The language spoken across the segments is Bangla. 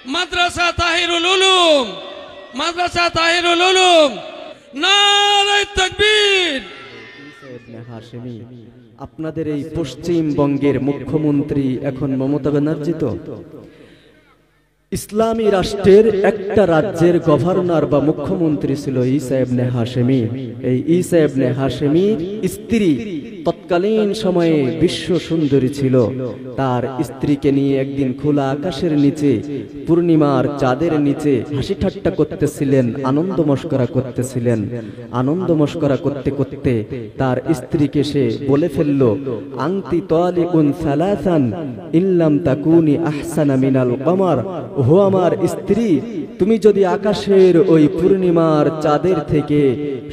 মাদ্রাসা তাহিরুল উলুম, মাদ্রাসা তাহিরুল উলুম, নারায়ে তাকবীর। হাশেমি, আপনাদের এই পশ্চিমবঙ্গের মুখ্যমন্ত্রী এখন মমতা ব্যানার্জি তো? ইসলামী রাষ্ট্রের একটা রাজ্যের গভর্নর বা মুখ্যমন্ত্রী ছিল ঈসা ইবনে হাশেমি। এই ঈসা ইবনে হাশেমির স্ত্রী তৎকালীন সময়ে বিশ্ব সুন্দরী ছিল। তার স্ত্রীকে নিয়ে একদিন খোলা আকাশের নিচে পূর্ণিমার চাঁদের নিচে হাসি ঠাট্টা করতেছিলেন, আনন্দ মস্করা করতেছিলেন। আনন্দ মস্করা করতে করতে তার স্ত্রীকে সে বলে ফেলল, আনতি তালিকুন সালাসান ইল্লাম তাকুনি আহসানা মিনাল কমার। ও আমার স্ত্রী, তুমি যদি আকাশের ওই পূর্ণিমার চাঁদের থেকে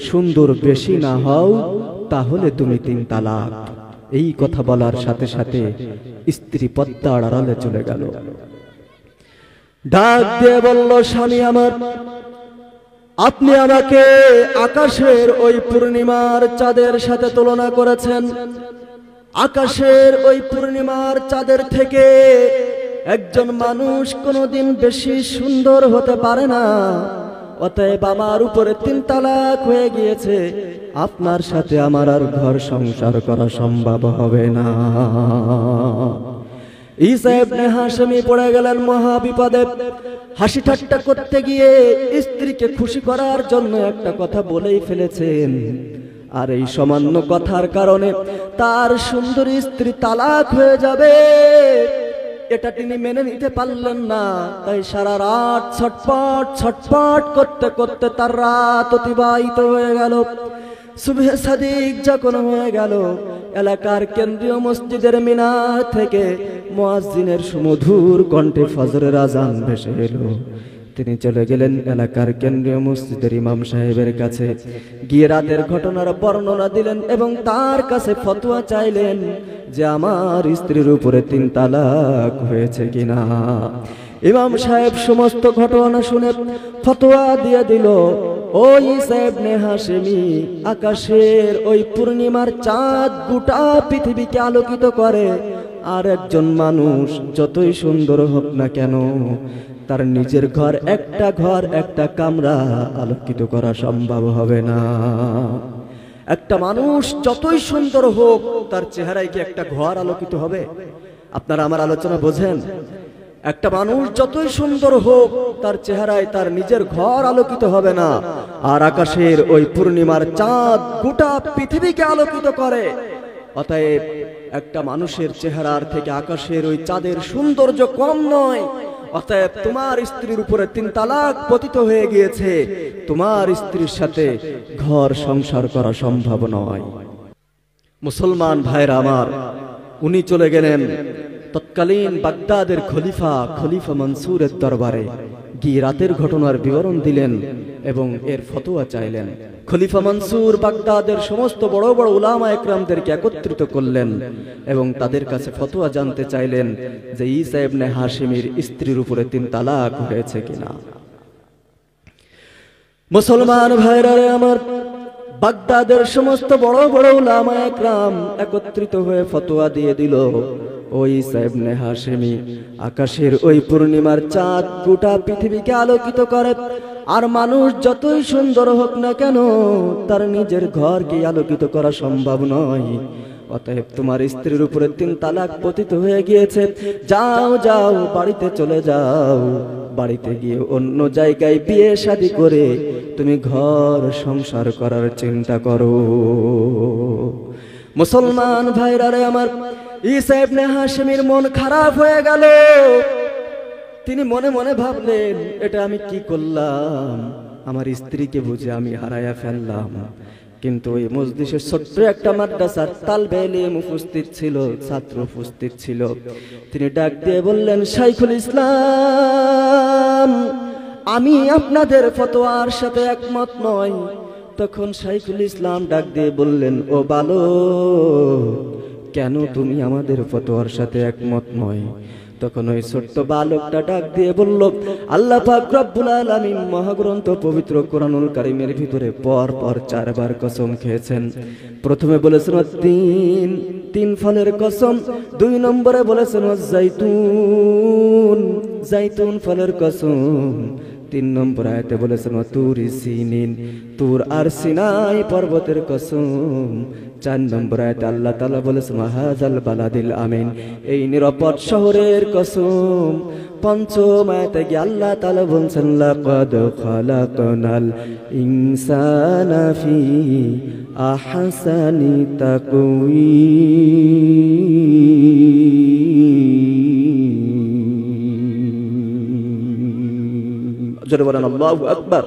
সুন্দর বেশি না হও তাহলে তুমি 3 তালাক। এই কথা বলার সাথে সাথে স্ত্রী পর্দার আড়ালে চলে গেল। ডাক দিয়ে বলল, স্বামী আমার, আপনি আমাকে আকাশের ওই পূর্ণিমার চাঁদের সাথে তুলনা করেছেন। আকাশের ওই পূর্ণিমার চাঁদের থেকে একজন মানুষ কোনোদিন বেশি সুন্দর হতে পারে না। অতএব আমার উপরে 3 তালাক হয়ে গিয়েছে, আপনার সাথে আমার আর ঘর সংসার করা সম্ভব হবে না। ঈসা ইবনে হাশেমি পড়ে গেলেন মহা বিপদে। হাসি ঠাট্টা করতে গিয়ে স্ত্রীকে খুশি করার জন্য একটা কথা বলেই ফেলেছেন, আর এই সামান্য কথার কারণে তার সুন্দরী স্ত্রী তালাক হয়ে যাবে, এটা তিনি মেনে নিতে পারলেন না। তাই সারা রাত ছটপট ছটপট করতে করতে তার রাত অতিবাহিত হয়ে গেল। সুবহে সাদিক যখন হয়ে গেল, এলাকার কেন্দ্রীয় মসজিদের মিনার থেকে মুয়াজ্জিনের সুমধুর কণ্ঠে ফজরের আজান ভেসে এলো। তিনি চলে গেলেন এলাকার কেন্দ্রীয় মসজিদের ইমাম সাহেবের কাছে, গিয়ে রাতের ঘটনার বর্ণনা দিলেন এবং তার কাছে ফতোয়া চাইলেন যে আমার স্ত্রীর উপরে 3 তালাক হয়েছে কিনা। ইমাম সাহেব সমস্ত ঘটনা শুনে ফতোয়া দিয়ে দিল, ওই ঈসা ইবনে হাশেমি, আকাশের ওই পূর্ণিমার চাঁদ গোটা পৃথিবীকে আলোকিত করে, আর একজন মানুষ যতই সুন্দর হোক না কেন তার নিজের ঘর একটা কামরা আলোকিত করা সম্ভব হবে না। একটা মানুষ যতই সুন্দর হোক তার চেহারায় কি একটা ঘর আলোকিত হবে? আপনারা আমার আলোচনা বোঝেন? একটা মানুষ যতই সুন্দর হোক তার চেহারায় তার নিজের ঘর আলোকিত হবে না। আর আকাশের ওই পূর্ণিমার চাঁদ গোটা পৃথিবীকে আলোকিত করে। অতএব একটা মানুষের চেহারার থেকে আকাশের ওই চাঁদের সৌন্দর্য কম নয়। অতএব তোমার স্ত্রীর উপরে 3 তালাক পতিত হয়ে গিয়েছে, তোমার স্ত্রীর সাথে ঘর সংসার করা সম্ভব নয়। মুসলমান ভাইরা আমার, উনি চলে গেলেন তৎকালীন বাগদাদের খলিফা মনসুরের দরবারে, গিয়ে রাতের ঘটনার বিবরণ দিলেন এবং এর ফতোয়া চাইলেন। খলিফা মনসুর বাগদাদের সমস্ত বড় বড় উলামা একরামদেরকে একত্রিত করলেন এবং তাদের কাছে ফতোয়া জানতে চাইলেন যে ঈসা ইবনে হাশেমির স্ত্রীর উপরে 3 তালাক হয়েছে কিনা। মুসলমান ভাইরা আমার, বাগদাদের সমস্ত বড় বড় উলামা একরাম একত্রিত হয়ে ফতোয়া দিয়ে দিল, ওই ঈসা ইবনে হাশেমি আকাশের ওই পূর্ণিমার চাঁদ গোটা পৃথিবীকে আলোকিত করে, আর মানুষ যতই সুন্দর হোক না কেন তার নিজের ঘরকে আলোকিত করা সম্ভব নয়। অতএব তোমার স্ত্রীর উপরে 3 তালাক পতিত হয়ে গিয়েছে, যাও যাও বাড়িতে চলে যাও, বাড়িতে গিয়ে অন্য জায়গায় বিয়ে শাদী করে তুমি ঘর সংসার করার চিন্তা করো। মুসলমান ভাইরা রে আমার, ঈসা ইবনে হাশেমির মন খারাপ হয়ে গেল। তিনি মনে মনে ভাবলেন, এটা আমি কি করলাম, আমার স্ত্রীকে বুঝে আমি হারায়া ফেললাম। কিন্তু ওই মজলিসের ছোট্ট একটা মাদ্রাসার তালবে ইলম উপস্থিত ছিল, ছাত্র উপস্থিত ছিল। তিনি ডাক দিয়ে বললেন, শাইখুল ইসলাম, আমি আপনাদের ফতোয়ার সাথে একমত নই। তখন শাইখুল ইসলাম ডাক দিয়ে বললেন, ও বালক, কেন তুমি আমাদের ফতোয়ার সাথে একমত নয়? তখন ওই ছোট্ট বালকটা ডাক দিয়ে বলল, আল্লাহ পাক রব্বুল আলামিন মহাগ্রন্থ পবিত্র কোরআনুল কারীমের ভিতরে পর পর 4 বার কসম খেয়েছেন। প্রথমে বলেছেন তিন ফলের কসম, 2 নম্বরে বলেছেন জাইতুন, জাইতুন ফলের কসম। 3 নম্বর আয়াতে বলেছেন তুরি সিনিন, তুর আর সিনাই পর্বতের কসম। 4 নম্বর আয়াতে আল্লাহ তাআলা বলেছেন হাযাল বালাদিল আমিন, এই নিরাপদ শহরের কসম। 5ম আয়াতে গিয়ে আল্লাহ তাআলা বলেছেন লাকাদ খালাকনাল ইনসানা ফি আহসানি তাকওয়ীম। জোরে বলেন আল্লাহু আকবার।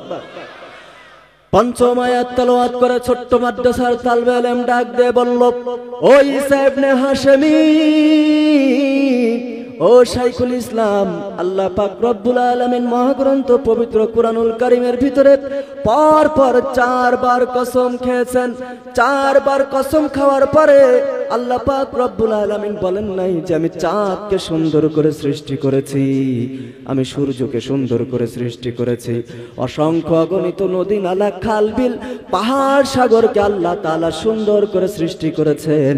5ম আয়াত তেলাওয়াত করে ছোট্ট মাদ্রাসার তালবে ইলম ডাক দিয়ে বলল, ও ঈসা ইবনে হাশেমি, ও শাইখুল ইসলাম, আল্লাহ পাক রব্বুল আলামিন মহাগ্রন্থ পবিত্র কুরআনুল কারীমের ভিতরে পর পর 4 বার কসম খেয়েছেন। 4 বার কসম খাওয়ার পরে আল্লাহ পাক রব্বুল আলামিন বলেন নাই যে আমি চাঁদকে সুন্দর করে সৃষ্টি করেছি, আমি সূর্যকে সুন্দর করে সৃষ্টি করেছি, অসংখ্য অগণিত নদী নালা খাল বিল পাহাড় সাগরকে আল্লাহ তাআলা সুন্দর করে সৃষ্টি করেছেন।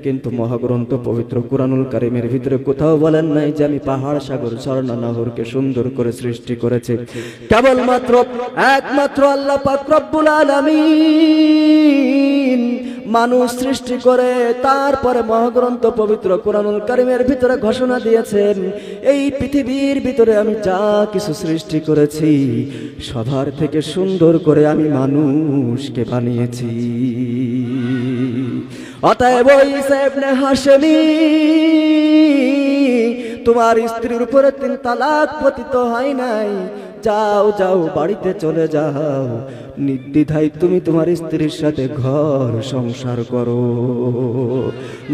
কিন্তু মহাগ্রন্থ পবিত্র কুরআনুল কারীমের ভিতরে কোথাও বলেন নাই যে আমি পাহাড় সাগর ঝর্ণা নহরকে সুন্দর করে সৃষ্টি করেছি। কেবলমাত্র একমাত্র আল্লাহ পাক রব্বুল আলামিন মানুষ সৃষ্টি করে তারপরে মহাগ্রন্থ পবিত্র কুরআনুল কারীমের ভিতরে ঘোষণা দিয়েছেন, এই পৃথিবীর ভিতরে আমি যা কিছু সৃষ্টি করেছি সবার থেকে সুন্দর করে আমি মানুষকে বানিয়েছি। অতএব ঈসা ইবনে হাশেমি, তোমার স্ত্রীর উপরে 3 তালাক পতিত হয় নাই, যাও যাও বাড়িতে চলে যাও, নির্দ্বিধায় তুমি তোমার স্ত্রীর সাথে ঘর সংসার করো।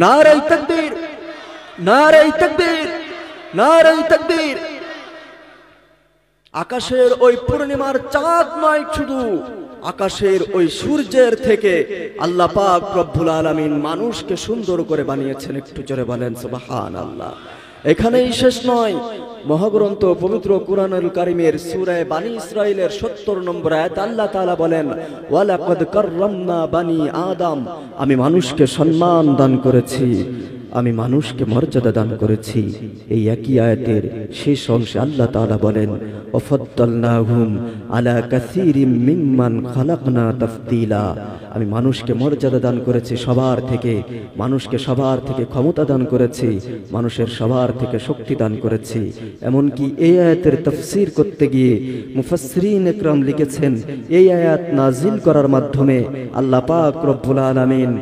নারে তাকবীর, নারে তাকবীর, নারে তাকবীর। আকাশের ওই পূর্ণিমার চাঁদ নয়, শুধু আকাশের ওই সূর্যের থেকে আল্লাহ পাক রব্বুল আলামিন মানুষকে সুন্দর করে বানিয়েছেন। একটু জোরে বলেন সুবহানাল্লাহ। এখানেই শেষ নয়, মহাগ্রন্থ পবিত্র কুরআনুল কারীমের সূরা বানী ইসরাঈলের ৭০ নম্বর আয়াত আল্লাহ তাআলা বলেন ওয়ালাকাদ কাররামনা বানী আদম, আমি মানুষকে সম্মান দান করেছি, আমি মানুষকে মর্যাদা দান করেছি। এই একই আয়াতের শেষ অংশে আল্লাহ তাআলা বলেন ওয়াফাদ্দালনাহুম আলা কাসীরিম মিম্মান খালাকনা তাফদীলা, আমি মানুষকে মর্যাদা দান করেছি সবার থেকে, মানুষকে সবার থেকে ক্ষমতা দান করেছি, মানুষের সবার থেকে শক্তি দান করেছি। এমনকি এই আয়াতের তাফসীর করতে গিয়ে মুফাসসিরিন ইকরাম লিখেছেন, এই আয়াত নাজিল করার মাধ্যমে আল্লাহ পাক রব্বুল আলামিন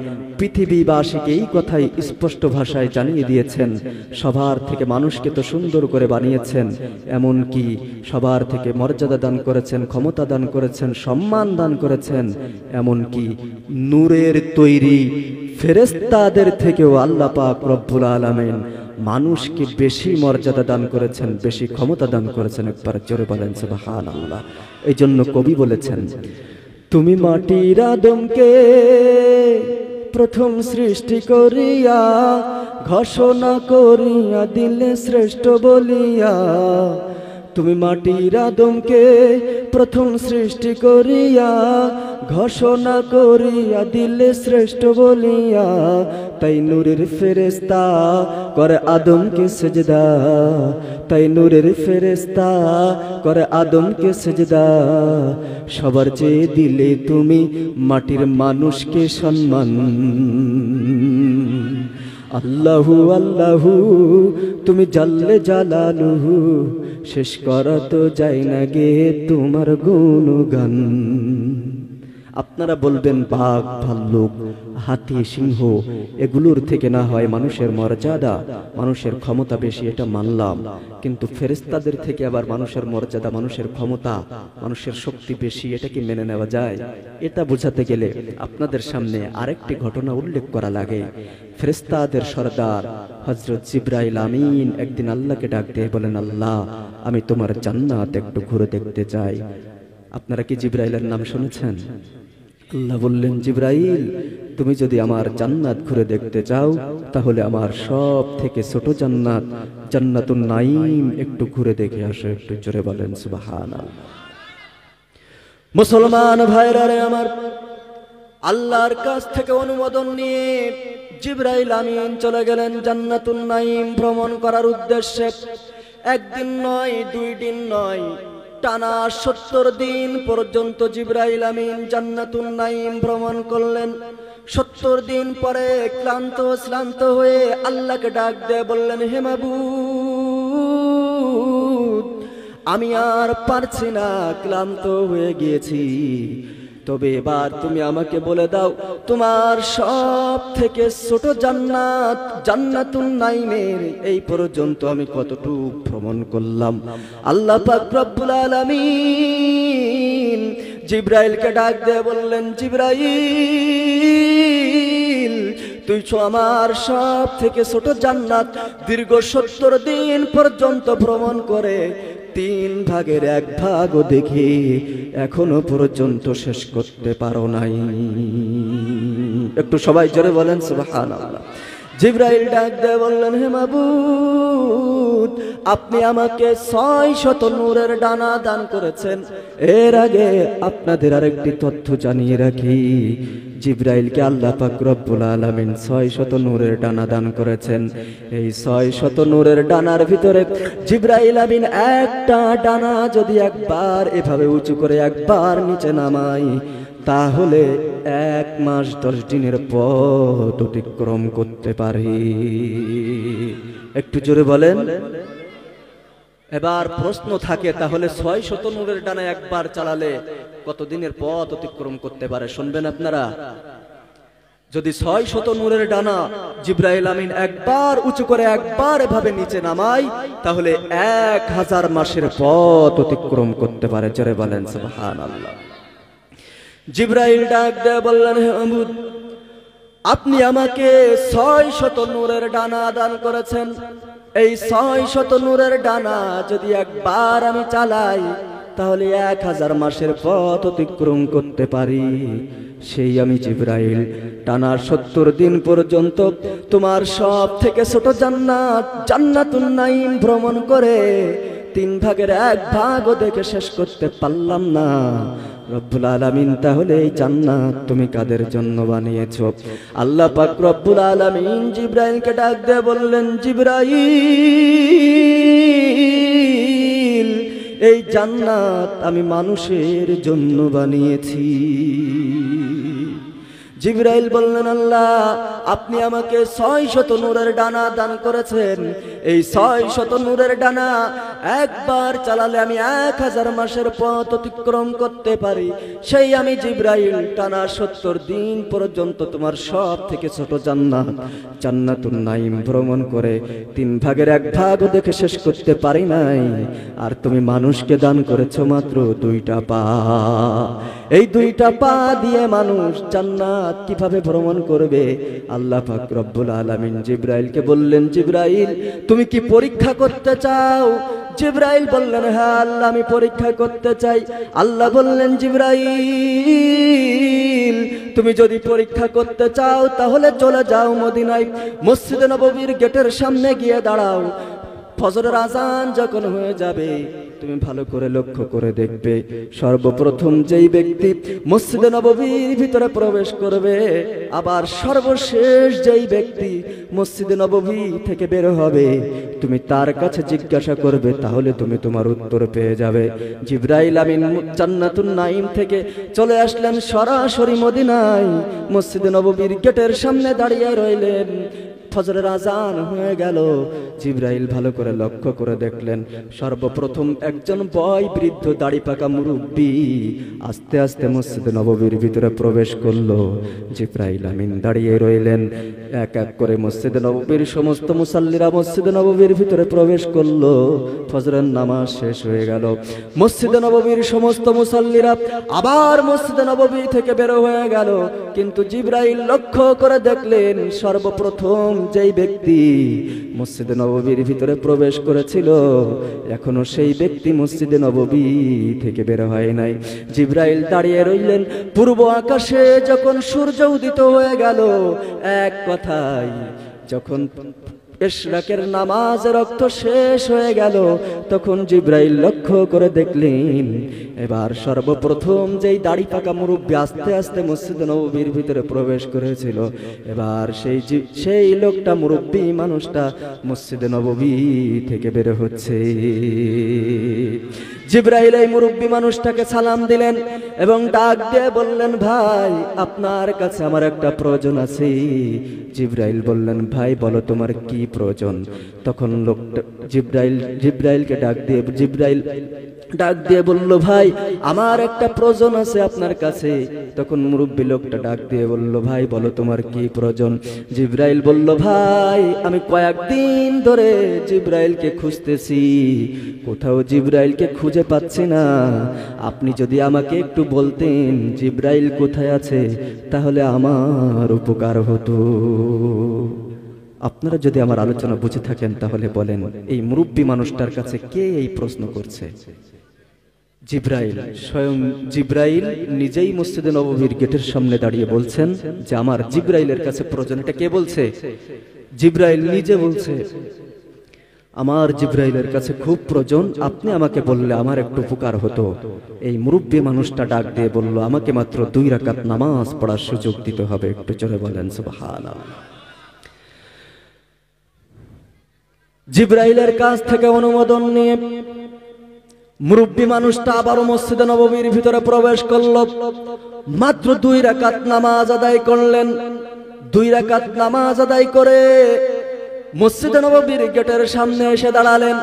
পৃথিবীবাসীকে এই কথাই স্পষ্ট ভাষায় জানিয়ে দিয়েছেন, সবার থেকে মানুষকে তো সুন্দর করে বানিয়েছেন, এমনকি সবার থেকে মর্যাদা দান করেছেন, ক্ষমতা দান করেছেন, সম্মান দান করেছেন, এমনকি নূরের তৈরি ফেরেশতাদের থেকেও আল্লাহ পাক রব্বুল আলামিন মানুষকে বেশি মর্যাদা দান করেছেন, বেশি ক্ষমতা দান করেছেন। একবার জোরে বলেন সুবহানাল্লাহ। এই জন্য কবি বলেছেন, তুমি মাটির আদমকে প্রথম সৃষ্টি করিয়া ঘোষণা করিয়া দিলে শ্রেষ্ঠ বলিয়া, তুমি মাটির আদমকে প্রথম সৃষ্টি করিয়া ঘোষণা করিয়া দিলে শ্রেষ্ঠ বলিয়া, তাই নূরের ফেরেশতা করে আদমকে সেজদা, তাই নূরের ফেরেশতা করে আদমকে সেজদা, সবার চেয়ে দিলে তুমি মাটির মানুষকে সম্মান। আল্লাহু আল্লাহু তুমি জাল্লে জালালুহু, শেষ করা তো যায় না গে তোমার গুণগান। আপনারা বলবেন বাঘ, ভাল্লুক, হাতি, সিংহ এগুলোর থেকে না হয় মানুষের মর্যাদা, মানুষের ক্ষমতা বেশি, এটা মানলাম, কিন্তু ফেরেশতাদের থেকে আবার মানুষের মর্যাদা, মানুষের ক্ষমতা, মানুষের শক্তি বেশি, এটা কি মেনে নেওয়া যায়? এটা বোঝাতে গেলে আপনাদের সামনে আরেকটি ঘটনা উল্লেখ করা লাগে। ফেরেশতাদের সরদার হযরত জিবরাইল আমিন একদিন আল্লাহকে ডাক দিয়ে বলেন, আল্লাহ আমি তোমার জান্নাত একটু ঘুরে দেখতে চাই। আপনারা কি জিবরাইলের নাম শুনেছেন? আল্লাহ বললেন, জিবরাইল তুমি যদি আমার জান্নাত ঘুরে দেখতে চাও তাহলে আমার সব থেকে ছোট জান্নাত জান্নাতুন নাঈম একটু ঘুরে দেখে আসো। একটু জোরে বলেন সুবহানাল্লাহ। মুসলমান ভাইরা রে আমার, আল্লাহর কাছ থেকে অনুমোদন নিয়ে জিবরাইল আমিন চলে গেলেন জান্নাতুন নাঈম ভ্রমণ করার উদ্দেশ্যে। একদিন নয়, 2 দিন নয়, টানা 70 দিন পর্যন্ত জিবরাইল আমিন জান্নাতুন নাঈম ভ্রমণ করলেন। 70 দিন পরে ক্লান্ত হয়ে আল্লাহকে ডাক দিয়ে বললেন, হে মাবুদ, আমি আর পারছি না, ক্লান্ত হয়ে গিয়েছি, তবে এবার তুমি আমাকে বলে দাও, তোমার সব থেকে ছোট জান্নাত জান্নাতুন নাঈমের এই পর্যন্ত আমি কতটুকু ভ্রমণ করলাম। আল্লাহ পাক রব্বুল আলামিন জিবরাইলকে ডাক দিয়ে বললেন, জিবরাইল, তুই আমার সব থেকে ছোট জান্নাত দীর্ঘ 70 দিন পর্যন্ত ভ্রমণ করে 3 ভাগের 1 ভাগও দেখি এখনো পর্যন্ত শেষ করতে পারো নাই। একটু সবাই জোরে বলেন সুবহানাল্লাহ। জিবরাইল ডাক দিয়ে বললেন, হে মাবুদ, আপনি আমাকে 600 নূরের ডানা দান করেছেন। এর আগে আপনাদের আরেকটি তথ্য জানিয়ে রাখি, জিবরাইলকে আল্লাহ পাক রব্বুল আলামিন 600 নূরের ডানা দান করেছেন। এই 600 নূরের ডানার ভিতরে জিবরাইল আমিন একটা ডানা যদি একবার এভাবে উঁচু করে একবার নিচে নামায়, তাহলে 1 মাস 10 দিনের পথ অতিক্রম করতে পারে। একটু জোরে বলেন। এবার প্রশ্ন থাকে, তাহলে 600 নূরের ডানা একবার চালালে কত দিনের পথ অতিক্রম করতে পারে? শুনবেন আপনারা। যদি 600 নূরের ডানা জিবরাইল আমিন একবার উঁচু করে একবার এভাবে নিচে নামায়, তাহলে 1000 মাসের পথ অতিক্রম করতে পারে। জোরে বলেন সুবহানাল্লাহ। জিবরাইল ডাক দিয়ে বললেন, হে মাবুদ, আপনি আমাকে 600 নূরের ডানা দান করেছেন। এই 600 নূরের ডানা যদি একবার আমি চালাই, তাহলে 1000 মাসের পথ অতিক্রম করতে পারি। সেই আমি জিবরাইল টানা 70 দিন পর্যন্ত তোমার সব থেকে ছোট জান্নাত জান্নাতুন নাঈম ভ্রমণ করে 3 ভাগের 1 ভাগও দেখে শেষ করতে পারলাম না। রব্বুল আলামিন, তাহলে এই জান্নাত তুমি কাদের জন্য বানিয়েছো? আল্লাহ পাক রব্বুল আলামিন জিবরাইলকে ডাক দিয়ে বললেন, জিবরাইল, এই জান্নাত আমি মানুষের জন্য বানিয়েছি। জিবরাইল বললেন, আল্লাহ, আপনি আমাকে 600 নূরের ডানা দান করেছেন। এই 600 নূরের ডানা একবার চালালে আমি 1000 মাসের পথ অতিক্রম করতে পারি। সেই আমি জিবরাইল টানা 70 দিন পর্যন্ত তোমার সব থেকে ছোট জান্নাত জান্নাতুন নাঈম ভ্রমণ করে 3 ভাগের 1 ভাগও দেখে শেষ করতে পারি নাই। আর তুমি মানুষকে দান করেছো মাত্র 2টা পা। এই 2টা পা দিয়ে মানুষ জান্নাত কিভাবে ভ্রমণ করবে? আল্লাহ পাক রব্বুল আলামিন জিবরাইলকে বললেন, জিবরাইল, তুমি কি পরীক্ষা করতে চাও? জিবরাইল বললেন, হ্যাঁ আল্লাহ, আমি পরীক্ষা করতে চাই। আল্লাহ বললেন, জিবরাইল, তুমি যদি পরীক্ষা করতে চাও তাহলে চলে যাও মদিনায়, মসজিদে নববীর গেটের সামনে গিয়ে দাঁড়াও। ফজরের আজান যখন হয়ে যাবে, তুমি ভালো করে লক্ষ্য করে দেখবে, সর্বপ্রথম যেই ব্যক্তি মসজিদে নববীর ভিতরে প্রবেশ করবে, আবার সর্বশেষ যেই ব্যক্তি মসজিদে নববী থেকে বের হবে, তুমি তার কাছে জিজ্ঞাসা করবে, তাহলে তুমি তোমার উত্তর পেয়ে যাবে। জিবরাইল আমিন জান্নাতুন নাঈম থেকে চলে আসলেন সরাসরি মদিনায়, মসজিদে নববীর গেটের সামনে দাঁড়িয়ে রইলেন। ফজরের আজান হয়ে গেল। জিবরাইল ভালো করে লক্ষ্য করে দেখলেন, সর্বপ্রথম একজন বয় বৃদ্ধ দাড়ি পাকা মুরব্বী আস্তে আস্তে মসজিদে নববীর ভিতরে প্রবেশ করলো। জিবরাইল আমিন দাঁড়িয়ে রইলেন। এক এক করে মসজিদে নববীর সমস্ত মুসাল্লিরা মসজিদে নববীর ভিতরে প্রবেশ করলো। ফজরের নামাজ শেষ হয়ে গেল। মসজিদে নববীর সমস্ত মুসাল্লিরা আবার মসজিদে নববী থেকে বের হয়ে গেল। কিন্তু জিবরাইল লক্ষ্য করে দেখলেন, সর্বপ্রথম যেই ব্যক্তি মসজিদে নববীর ভিতরে প্রবেশ করেছিল, এখনো সেই ব্যক্তি মসজিদে নববী থেকে বের হয় নাই। জিবরাইল দাঁড়িয়ে রইলেন। পূর্ব আকাশে যখন সূর্য উদিত হয়ে গেল, এক কথায় যখন ইশরাকের নামাজের রক্ত শেষ হয়ে গেল, তখন জিবরাইল লক্ষ্য করে দেখলেন এবার সর্বপ্রথম যেই দাড়ি পাকা মুরব্বী আস্তে আস্তে মসজিদে নববীর ভিতরে প্রবেশ করেছিল, এবার সেই লোকটা মুরব্বী মানুষটা মসজিদে নববী থেকে বের হচ্ছে। জিবরাইল এই মুরব্বী মানুষটাকে সালাম দিলেন এবং ডাক দিয়ে বললেন, ভাই আপনার কাছে আমার একটা প্রয়োজন আছে। জিবরাইল বললেন, ভাই বলো তোমার কি প্রয়োজন? তখন লোকটা জিবরাইলকে ডাক দিয়ে বলল, ভাই আমার একটা প্রয়োজন আছে আপনার কাছে। তখন মুরব্বী লোকটা ডাক দিয়ে বলল, ভাই বলো তোমার কি প্রয়োজন? জিবরাইল বলল, ভাই আমি কয়েকদিন ধরে জিবরাইলকে খুঁজতেছি, কোথাও জিবরাইলকে খুঁজে পাচ্ছি না। আপনি যদি আমাকে একটু বলতেন জিবরাইল কোথায় আছে, তাহলে আমার উপকার হতো। আপনারা যদি আমার আলোচনা বুঝে থাকেন তাহলে বলেন, এই মুরব্বী মানুষটার কাছে কে এই প্রশ্ন করছে? জিবরাইল, স্বয়ং জিবরাইল নিজেই মসজিদে নববীর গেটের সামনে দাঁড়িয়ে বলছেন যে আমার জিবরাইলের কাছে প্রয়োজন। এটা কে বলছে? জিবরাইল নিজে বলছে, আমার জিবরাইলের কাছে খুব প্রয়োজন, আপনি আমাকে বললে আমার একটু উপকার হতো। এই মুরব্বী মানুষটা ডাক দিয়ে বলল, আমাকে মাত্র 2 রাকাত নামাজ পড়ার সুযোগ দিতে হবে। একটু জোরে বলেন সুবহানাল্লাহ। জিবরাইলের কাছ থেকে অনুমোদন নিয়ে মুরব্বী মানুষটা আবারও মসজিদে নববীর ভিতরে প্রবেশ করল। মাত্র 2 রাকাত নামাজ আদায় করলেন। 2 রাকাত নামাজ আদায় করে মসজিদে নববীর গেটের সামনে এসে দাঁড়ালেন।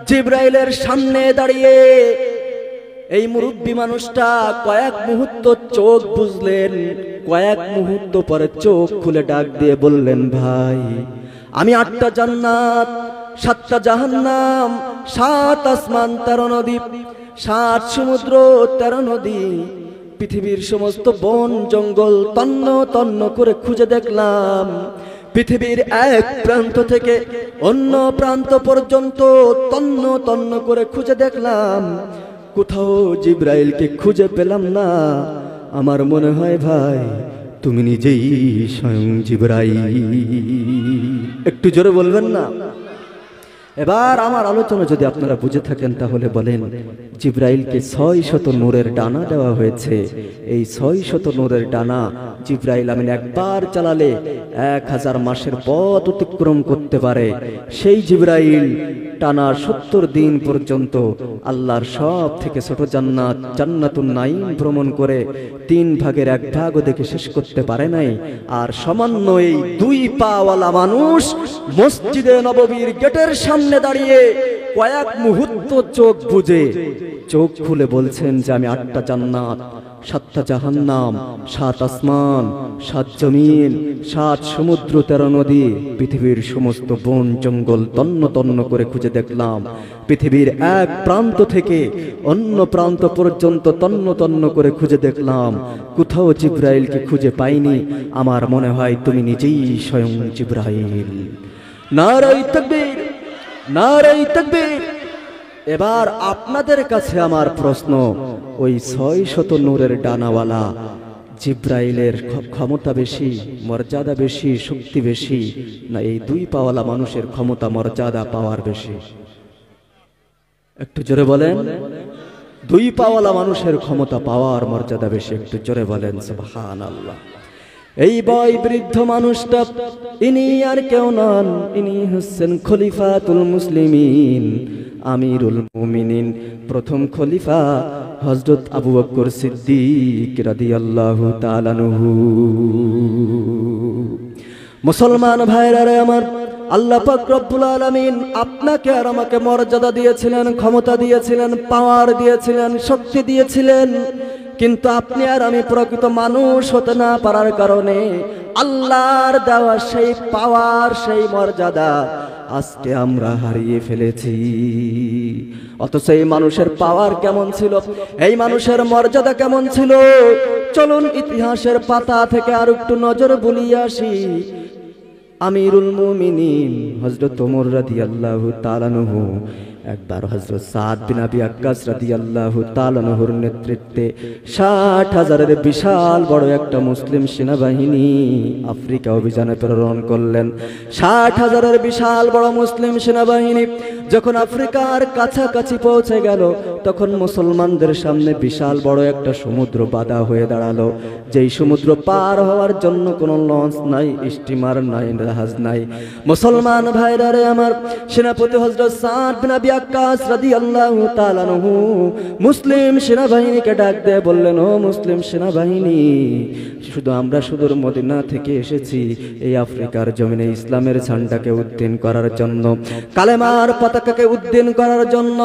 জিবরাইলের সামনে দাঁড়িয়ে এই মুরব্বী মানুষটা কয়েক মুহূর্ত চোখ বুঝলেন। কয়েক মুহূর্ত পরে চোখ খুলে ডাক দিয়ে বললেন, ভাই আমি 8টা জান্নাত, 7টা জাহান্নাম, 7 আসমান, 13 নদী, 7 সমুদ্র, 13 নদী, পৃথিবীর সমস্ত বন জঙ্গল তন্ন তন্ন করে খুঁজে দেখলাম। পৃথিবীর এক প্রান্ত থেকে অন্য প্রান্ত পর্যন্ত তন্ন তন্ন করে খুঁজে দেখলাম, কোথাও জিবরাইলকে খুঁজে পেলাম না। আমার মনে হয় ভাই তুমি নিজেই স্বয়ং জিবরাইল। একটু জোরে বলবেন না? এবার আমার আলোচনা যদি আপনারা বুঝে থাকেন তাহলে বলেন, জিবরাইলকে 600 নূরের ডানা দেওয়া হয়েছে। এই 600 নূরের ডানা জিবরাইল আমিন একবার চালালে 1000 মাসের পথ অতিক্রম করতে পারে। সেই জিবরাইল টানা 70 দিন পর্যন্ত আল্লাহর সব থেকে ছোট জান্নাত জান্নাতুন নাঈম ভ্রমণ করে 3 ভাগের 1 ভাগও দেখে শেষ করতে পারে নাই। আর সামান্য এই 2 পাওয়ালা মানুষ মসজিদে নববীর গেটের সামনে দাঁড়িয়ে কয়েক মুহূর্ত চোখ বুজে চোখ খুলে বলছেন যে আমি 8টা জান্নাত, 7টা জাহান্নাম, 7 আসমান, 7 জমিন, 7 সমুদ্র, 13 নদী, পৃথিবীর সমস্ত বন জঙ্গল তন্ন তন্ন করে খুঁজে দেখলাম। পৃথিবীর এক প্রান্ত থেকে অন্য প্রান্ত পর্যন্ত তন্ন তন্ন করে খুঁজে দেখলাম, কোথাও জিবরাইলকে খুঁজে পাইনি। আমার মনে হয় তুমি নিজেই স্বয়ং জিবরাইল। নারায়ে তাকবীর, নারায়ে তাকবীর। এবার আপনাদের কাছে আমার প্রশ্ন, ওই 600 নূরের ডানাওয়ালা জিবরাইলের ক্ষমতা বেশি, মর্যাদা বেশি, শক্তি বেশি, না এই 2 পাওয়ালা মানুষের ক্ষমতা, মর্যাদা, পাওয়ার বেশি? একটু জোরে বলেন। 2 পাওয়ালা মানুষের ক্ষমতা, পাওয়ার, মর্যাদা বেশি। একটু জোরে বলেন সুবহানাল্লাহ। এই বয় বৃদ্ধ মানুষটা ইনি আর কেউ নন, ইনি হচ্ছেন খলিফাতুল মুসলিমিন, আমিরুল মুমিনিন, প্রথম খলিফা হযরত আবু বকর সিদ্দিক রাদিয়াল্লাহু তাআলা আনহু। মুসলমান ভাইরা আমার, আল্লাহ পাক রব্বুল আলামিন আপনাকে আর আমাকে মর্যাদা দিয়েছিলেন, ক্ষমতা দিয়েছিলেন, পাওয়ার দিয়েছিলেন, শক্তি দিয়েছিলেন, কিন্তু আপনি আর আমি প্রকৃত মানুষ হতে না পারার কারণে আল্লাহর দেওয়া সেই পাওয়ার, সেই মর্যাদা আজকে আমরা হারিয়ে ফেলেছি। অথচ এই মানুষের পাওয়ার কেমন ছিল, এই মানুষের মর্যাদা কেমন ছিল, চলুন ইতিহাসের পাতা থেকে আর একটু নজর বুলিয়ে আসি। আমিরুল মুমিনিন হযরত ওমর রাদিয়াল্লাহু তাআলা আনহু একবার হযরত সাদ বিন আবি ওয়াক্কাস রাদিয়াল্লাহু তাআলা আনহুর নেতৃত্বে ৬০,০০০-এর বিশাল বড় একটা মুসলিম সেনাবাহিনী আফ্রিকা অভিযানে প্রেরণ করলেন। ৬০,০০০-এর বিশাল বড় মুসলিম সেনাবাহিনী যখন আফ্রিকার কাছাকাছি পৌঁছে গেল, তখন মুসলমানদের সামনে বিশাল বড় একটা সমুদ্র বাধা হয়ে দাঁড়ালো। যেই সমুদ্র পার হওয়ার জন্য কোনো লঞ্চ নাই, স্টিমার নাই, জাহাজ নাই। মুসলমান ভাইরা রে আমার, সেনাপতি হযরত সাদ বিন আবি ওয়াক্কাস রাদিয়াল্লাহু তাআলা আনহু মুসলিম সেনাবাহিনীকে ডাক দিয়ে বললেন, ও মুসলিম সেনাবাহিনী, আমরা সুদূর মদিনা থেকে এসেছি এই আফ্রিকার জমিনে ইসলামের ঝান্ডাকে উদ্দিন করার জন্য, কালেমার পতাকাকে উদ্দিন করার জন্য।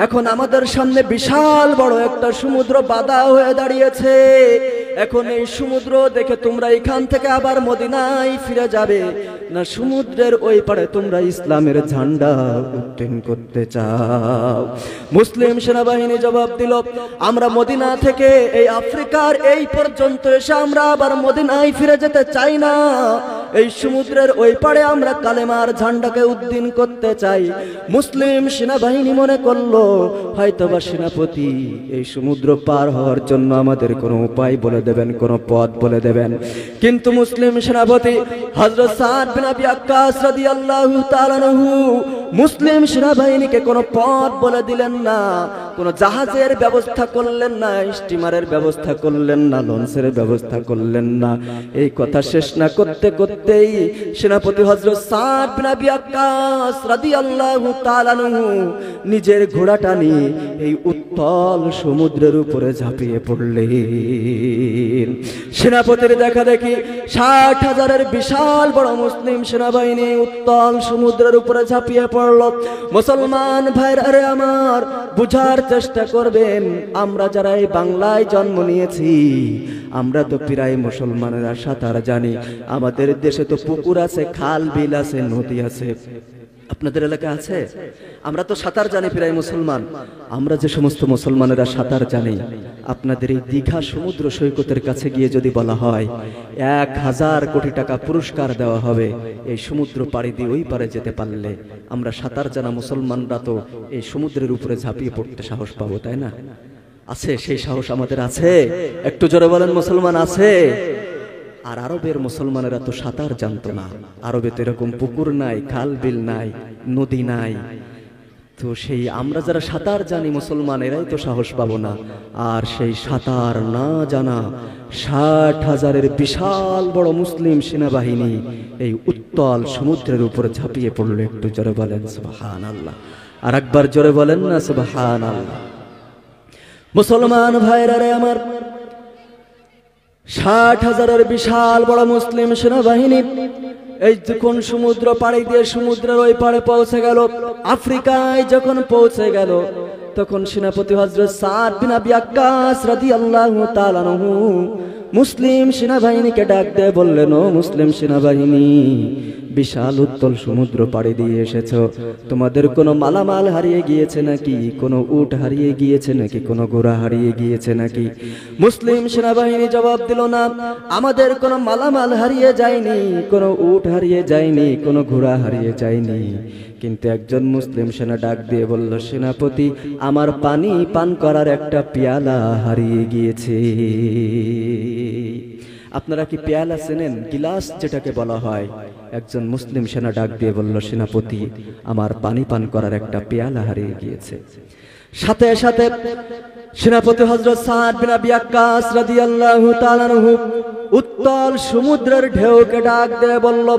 এখন আমাদের সামনে বিশাল বড় একটা সমুদ্র বাধা হয়ে দাঁড়িয়েছে। এখন এই সমুদ্র দেখে তোমরা এখান থেকে আবার মদিনায় ফিরে যাবে, না সমুদ্রের ওই পারে তোমরা ইসলামের ঝান্ডা উত্তোলন করতে চাও? মুসলিম সেনাবাহিনী জবাব দিল, আমরা মদিনা থেকে এই আফ্রিকার এই পর্যন্ত এসে আমরা আবার মদিনায় ফিরে যেতে চাই না। এই সমুদ্রের ওই পারে আমরা কালেমার ঝান্ডাকে উদ্দিন করতে চাই। মুসলিম সেনাবাহিনী মনে করলো হয়তোবা সেনাপতি এই সমুদ্র পার হওয়ার জন্য আমাদের কোনো উপায় বলে দেবেন, কোনো পথ বলে দেবেন। কিন্তু মুসলিম সেনাপতি হযরত সাদ বিন আবি ওয়াক্কাস রাদিয়াল্লাহু তাআলা আনহু মুসলিম সেনাবাহিনীকে কোনো পথ বলে দিলেন না, কোনো জাহাজের ব্যবস্থা করলেন না, স্টিমারের ব্যবস্থা করলেন না, লঞ্চের ব্যবস্থা করলেন না। এই কথা শেষ না করতে করতেই সেনাপতি হযরত সাদ বিন আবি ওয়াক্কাস রাদিয়াল্লাহু তাআলা আনহু নিজের ঘোড়াটা নিয়ে এই উত্তাল সমুদ্রের উপরে ঝাঁপিয়ে পড়লেন। সেনাপতির দেখা দেখি ৬০,০০০-এর বিশাল বড় মুসলিম সেনাবাহিনী উত্তাল সমুদ্রের উপরে ঝাঁপিয়ে পড়ল। মুসলমান ভাইরা রে আমার, বুঝার চেষ্টা করবেন, আমরা যারা এই বাংলায় জন্ম নিয়েছি আমরা তো প্রায় মুসলমানেরা সাঁতার জানি। আমাদের দেশে তো পুকুর আছে, খাল বিল আছে, নদী আছে। আপনাদের এলাকা আছে? আমরা তো সাঁতার জানি প্রায় মুসলমান। আমরা যে সমস্ত মুসলমানেরা সাঁতার জানি, আপনাদের এই দীঘা সমুদ্র সৈকতের কাছে গিয়ে যদি বলা হয় ১,০০০ কোটি টাকা পুরস্কার দেওয়া হবে এই সমুদ্র পাড়ি দিয়ে ওই পারে যেতে পারলে, আমরা সাঁতার জানা মুসলমানরা তো এই সমুদ্রের উপরে ঝাঁপিয়ে পড়তে সাহস পাবো, তাই না? আছে সেই সাহস আমাদের আছে? একটু জোরে বলেন মুসলমান আছে? আর আরবের মুসলমানেরা তো সাঁতার জানতো না। আরবে তো এরকম পুকুর নাই, খাল বিল নাই, নদী নাই। তো সেই আমরা যারা সাঁতার জানি মুসলমান, এরাই তো সাহস পাবো না। আর সেই সাঁতার না জানা ৬০,০০০-এর বিশাল বড় মুসলিম সেনাবাহিনী এই উত্তাল সমুদ্রের উপর ঝাঁপিয়ে পড়লো। একটু জোরে বলেন সুবহানাল্লাহ। আর একবার জোরে বলেন না সুবহানাল্লাহ। মুসলমান ভাইরা রে আমার, ৬০,০০০-এর বিশাল বড় মুসলিম সেনাবাহিনী এই যখন সমুদ্র পাড়ি দিয়ে সমুদ্রের ওই পারে পৌঁছে গেল, আফ্রিকায় যখন পৌঁছে গেল, তখন সেনাপতি হযরত সাদ বিন আবি ওয়াক্কাস রাদিয়াল্লাহু তাআলা আনহু মুসলিম সেনাবাহিনীকে ডাক দিয়ে বললেন, ও মুসলিম সেনাবাহিনী, বিশাল উত্তাল সমুদ্র পাড়ি দিয়ে এসেছো, তোমাদের কোনো মালামাল হারিয়ে গিয়েছে নাকি? কোনো উট হারিয়ে গিয়েছে নাকি? কোনো ঘোড়া হারিয়ে গিয়েছে নাকি? মুসলিম সেনাবাহিনী জবাব দিল, না, আমাদের কোনো মালামাল হারিয়ে যায়নি, কোনো উট হারিয়ে যায়নি, কোনো ঘোড়া হারিয়ে যায়নি। কিন্তু একজন মুসলিম সেনা ডাক দিয়ে বলল, সেনাপতি, আমার পানি পান করার একটা পেয়ালা হারিয়ে গিয়েছে। আপনারা কি পেয়ালা চেনেন? গিলাস যেটাকে বলা হয়। একজন মুসলিম সেনা ডাক দিয়ে বলল, সেনাপতি, আমার পানি পান করার একটা পেয়ালা হারিয়ে গিয়েছে। সাথে সাথে সেনাপতি হযরত সাদ বিন আবি ওয়াক্কাস রাদিয়াল্লাহু তাআলা আনহু উত্তাল সমুদ্রের ঢেউকে ডাক দিয়ে বলল,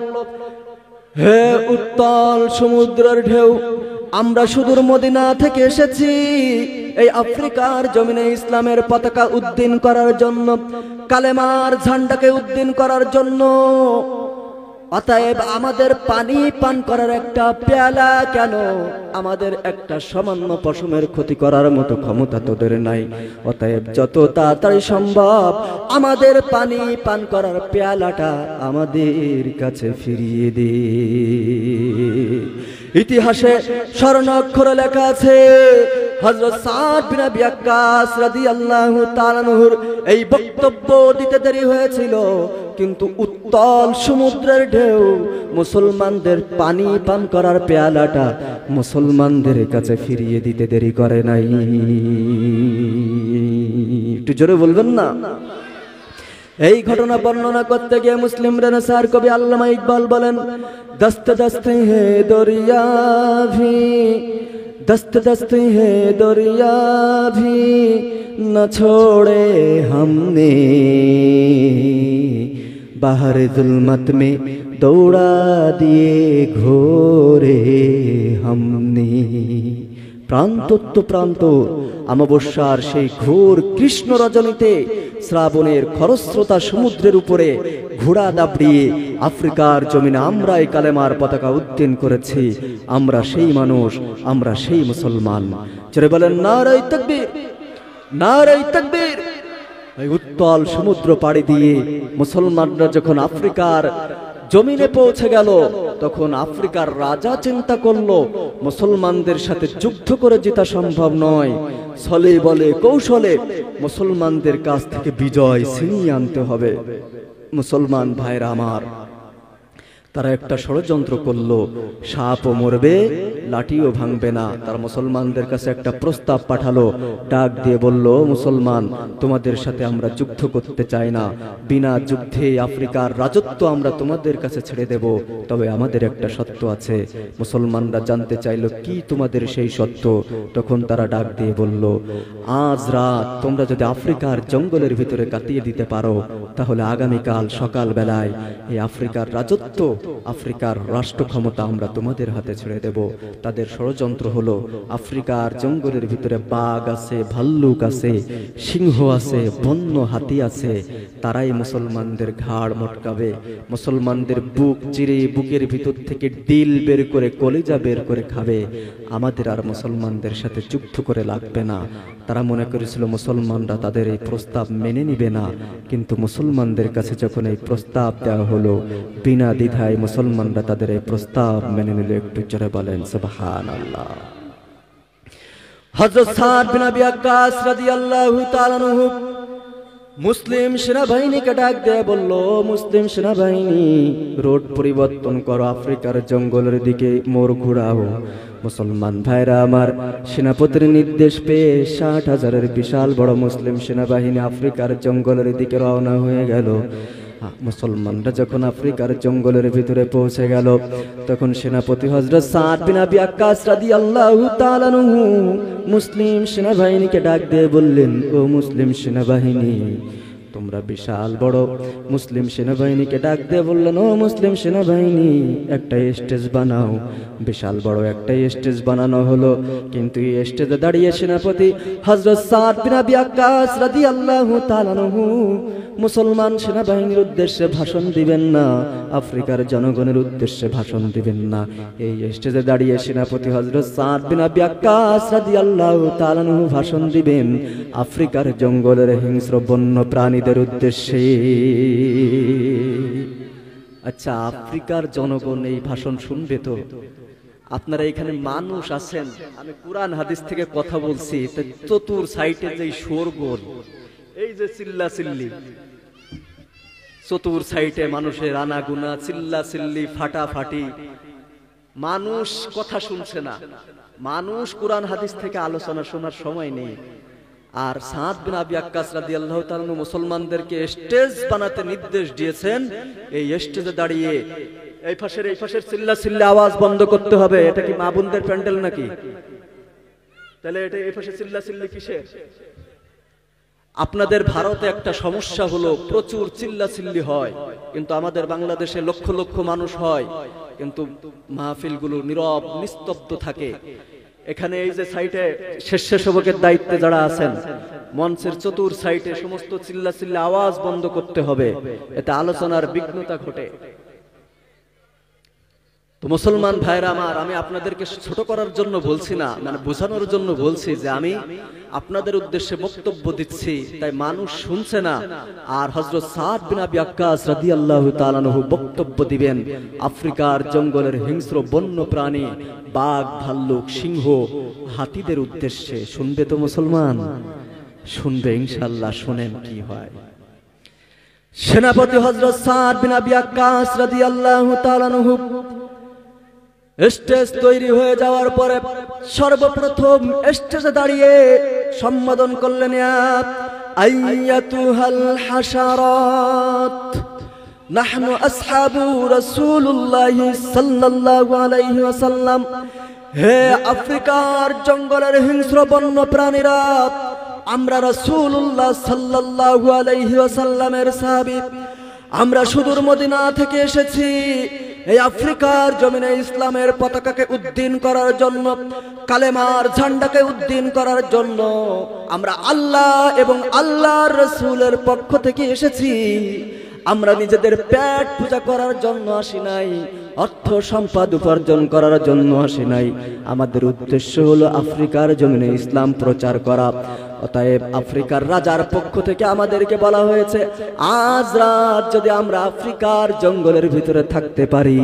হে উত্তাল সমুদ্রের ঢেউ, আমরা সুদূর মদিনা থেকে এসেছি এই আফ্রিকার জমিনে ইসলামের পতাকা উদ্দিন করার জন্য, কালেমার ঝান্ডাকে উদ্দিন করার জন্য। অতএব আমাদের পানি পান করার একটা পেয়ালা কেন, আমাদের একটা সামান্য পশমের ক্ষতি করার মতো ক্ষমতা তোদের নাই। অতএব যত তাড়াতাড়ি সম্ভব আমাদের পানি পান করার পেয়ালাটা আমাদের কাছে ফিরিয়ে দে। ইতিহাসে স্বর্ণাক্ষরে লেখা আছে, হযরত সাদ বিন আবি ওয়াক্কাস রাদিয়াল্লাহু তাআলা আনহুর এই বক্তব্য দিতে দেরি হয়েছিল, কিন্তু উত্তাল সমুদ্রের ঢেউ মুসলমানদের পানি পান করার পেয়ালাটা মুসলমানদের কাছে ফিরিয়ে দিতে দেরি করে নাই। একটু জোরে বলবেন না? এই ঘটনা বর্ণনা করতে গিয়ে মুসলিম রেনেসাঁর কবি আল্লামা ইকবাল বলেন, দস্তে দস্তে হে দরিয়া ভি, दस्त दस्त है दरिया भी न छोड़े हमने, बाहर जुल्मत में दौड़ा दिए घोरे हमने। প্রান্ত তো প্রান্ত অমাবস্যার সেই ঘোর কৃষ্ণ রজনীতে শ্রাবণের খরস্রোতা সমুদ্রের উপরে ঘোড়া দাবড়িয়ে আফ্রিকার জমিনে আমরা এই কালেমার পতাকা উত্তোলন করেছি। আমরা সেই মানুষ, আমরা সেই মুসলমান। যারা বলেন নারে তাকবীর, নারে তাকবীর। এই উত্তাল সমুদ্র পাড়ি দিয়ে মুসলমানরা যখন আফ্রিকার জমিনে পৌঁছে গেল, তখন আফ্রিকার রাজা চিন্তা করলো মুসলমানদের সাথে যুদ্ধ করে জেতা সম্ভব নয়, ছলে বলে কৌশলে মুসলমানদের কাছ থেকে বিজয় ছিনিয়ে আনতে হবে। মুসলমান ভাইরা আমার, তারা একটা ষড়যন্ত্র করলো, সাপও মরবে লাঠিও ভাঙবে না। তারা মুসলমানদের কাছে একটা প্রস্তাব পাঠালো, ডাক দিয়ে বলল, মুসলমান তোমাদের সাথে আমরা যুদ্ধ করতে চাই না, বিনা যুদ্ধে আফ্রিকার রাজত্ব আমরা তোমাদের কাছে ছেড়ে দেব, তবে আমাদের একটা শর্ত আছে। মুসলমানরা জানতে চাইলো কি তোমাদের সেই শর্ত? তখন তারা ডাক দিয়ে বলল, আজ রাত তোমরা যদি আফ্রিকার জঙ্গলের ভিতরে কাটিয়ে দিতে পারো, তাহলে আগামীকাল সকাল বেলায় এই আফ্রিকার রাজত্ব, আফ্রিকার রাষ্ট্র ক্ষমতা আমরা তোমাদের হাতে ছেড়ে দেব। তাদের ষড়যন্ত্র হলো, আফ্রিকার জঙ্গলের ভিতরে বাঘ আছে, ভাল্লুক আছে, সিংহ আছে, বন্য হাতি আছে। তারাই মুসলমানদের ঘাড় মটকাবে, মুসলমানদের বুক চিরে বুকের ভিতর থেকে দিল বের করে কলিজা বের করে খাবে। আমাদের আর মুসলমানদের সাথে যুদ্ধ করে লাগবে না। তারা মনে করেছিল মুসলমানরা তাদের এই প্রস্তাব মেনে নিবে না, কিন্তু মুসলমানদের কাছে যখন এই প্রস্তাব দেওয়া হলো, বিনা দ্বিধায় মুসলমানরা তাদের এই প্রস্তাব মেনে নিল। একটু জোরে বলেন সুবহানাল্লাহ। হযরত সাদ বিন আবি ওয়াক্কাস রাদিয়াল্লাহু তাআলা আনহু মুসলিম সেনাবাহিনীকে ডাক দিয়ে বলল, মুসলিম সেনাবাহিনী রোড পরিবর্তন করো, আফ্রিকার জঙ্গলের দিকে মোড় ঘুরাও। মুসলমান ভাইরা আমার, সেনাপতির নির্দেশ পেয়ে 60,000-এর বিশাল বড় মুসলিম সেনাবাহিনী আফ্রিকার জঙ্গলের দিকে রওনা হয়ে গেল। মুসলমানরা যখন আফ্রিকার জঙ্গলের ভিতরে পৌঁছে গেল, তখন সেনাপতি হযরত সাদ বিন আবি ওয়াক্কাস রাদিয়াল্লাহু তাআলা আনহু মুসলিম সেনাবাহিনীকে ডাক দিয়ে বললেন, ও মুসলিম সেনাবাহিনী, তোমরা বিশাল বড় মুসলিম সেনাবাহিনীকে ডাক দিয়ে বললেন, ও মুসলিম সেনাবাহিনী, একটা স্টেজ বানাও। বিশাল বড় একটা স্টেজ বানানো হলো, কিন্তু এই স্টেজে দাঁড়িয়ে সেনাপতি হযরত সাদ বিন আবি ওয়াক্কাস রাদিয়াল্লাহু তাআলা আনহু মুসলমান সেনাবাহিনীর উদ্দেশ্যে ভাষণ দিবেন না, আফ্রিকার জনগণের উদ্দেশ্যে ভাষণ দিবেন না। এই স্টেজে দাঁড়িয়ে সেনাপতি হযরত সাদ বিন আবি ওয়াক্কাস রাদিয়াল্লাহু তাআলা আনহু ভাষণ দিবেন আফ্রিকার জঙ্গলের হিংস্র বন্য প্রাণীদের উদ্দেশ্যে। আচ্ছা, আফ্রিকার জনগণ এই ভাষণ শুনবে তো? আপনারা এখানে মানুষ আছেন, আমি কুরআন হাদিস থেকে কথা বলছি, চতুর সাইডে যে শোরগোল, এই যে চিল্লা চিল্লি, চতুর সাইডে মানুষের আনাগুনা, চিল্লা চিল্লি, ফাটাফাটি, মানুষ কথা শুনছে না, মানুষ কুরআন হাদিস থেকে আলোচনা শোনার সময় নেই। আর সাদ বিন আবি ওয়াক্কাস রাদিয়াল্লাহু তাআলা মুসলমানদেরকে স্টেজ বানাতে নির্দেশ দিয়েছেন। এই স্টেজে দাঁড়িয়ে এই পাশের চিল্লা চিল্লা আওয়াজ বন্ধ করতে হবে। এটা কি মা বোনদের প্যান্ডেল নাকি? তাহলে এটা এই পাশে চিল্লা চিল্লি কিসের? আপনাদের ভারতে একটা সমস্যা হলো, প্রচুর চিল্লা চিল্লি হয়, কিন্তু আমাদের বাংলাদেশে লক্ষ লক্ষ মানুষ হয়, কিন্তু মাহফিলগুলো নীরব নিস্তব্ধ থাকে। এখানে এই যে সাইটে স্বেচ্ছাসেবকের দায়িত্বে যারা আছেন, মঞ্চের চতুর সাইটে সমস্ত চিল্লা চিল্লা আওয়াজ বন্ধ করতে হবে, এতে আলোচনার বিঘ্নতা ঘটে। তো মুসলমান ভাইরা আমার, আমি আপনাদেরকে ছোট করার জন্য বলছি না, মানে বোঝানোর জন্য বলছি যে আমি আপনাদের উদ্দেশ্যে বক্তব্য দিচ্ছি, তাই মানুষ শুনছে না। আর হযরত সাদ বিন আবি ওয়াক্কাস রাদিয়াল্লাহু তাআলা আনহু বক্তব্য দিবেন আফ্রিকার জঙ্গলের হিংস্র বন্য প্রাণী, বাঘ, ভাল্লুক, সিংহ, হাতিদের উদ্দেশ্যে। শুনবে তো মুসলমান? শুনবে ইনশাআল্লাহ। শুনেন কি হয়। সেনাপতি হযরত সাদ বিন আবি ওয়াক্কাস রাদিয়াল্লাহু তাআলা আনহু স্টেজ তৈরি হয়ে যাওয়ার পরে সর্বপ্রথম স্টেজে দাঁড়িয়ে সম্বোধন করলেন, আইয়াতুহাল হাশারাত নাহনু আসহাবু রাসূলুল্লাহ সাল্লাল্লাহু আলাইহি ওয়াসাল্লাম। হে আফ্রিকার জঙ্গলের হিংস্র বন্য প্রাণীরা, আমরা রাসূলুল্লাহ সাল্লাল্লাহু আলাইহি ওয়াসাল্লামের সাহাবী। আমরা সুদূর মদিনা থেকে এসেছি এই আফ্রিকার জমিনে ইসলামের পতাকাকে উদ্দিন করার জন্য, কালেমার ঝান্ডাকে উদ্দিন করার জন্য। আমরা আল্লাহ এবং আল্লাহর রাসূলের পক্ষ থেকে এসেছি। আমরা নিজেদের পেট পূজা করার জন্য আসি নাই, অর্থ সম্পদ উপার্জন করার জন্য আসি নাই। আমাদের উদ্দেশ্য হলো আফ্রিকার জমিনে ইসলাম প্রচার করা। অতএব আফ্রিকার রাজার পক্ষ থেকে আমাদেরকে বলা হয়েছে, আজ রাত যদি আমরা আফ্রিকার জঙ্গলের ভিতরে থাকতে পারি,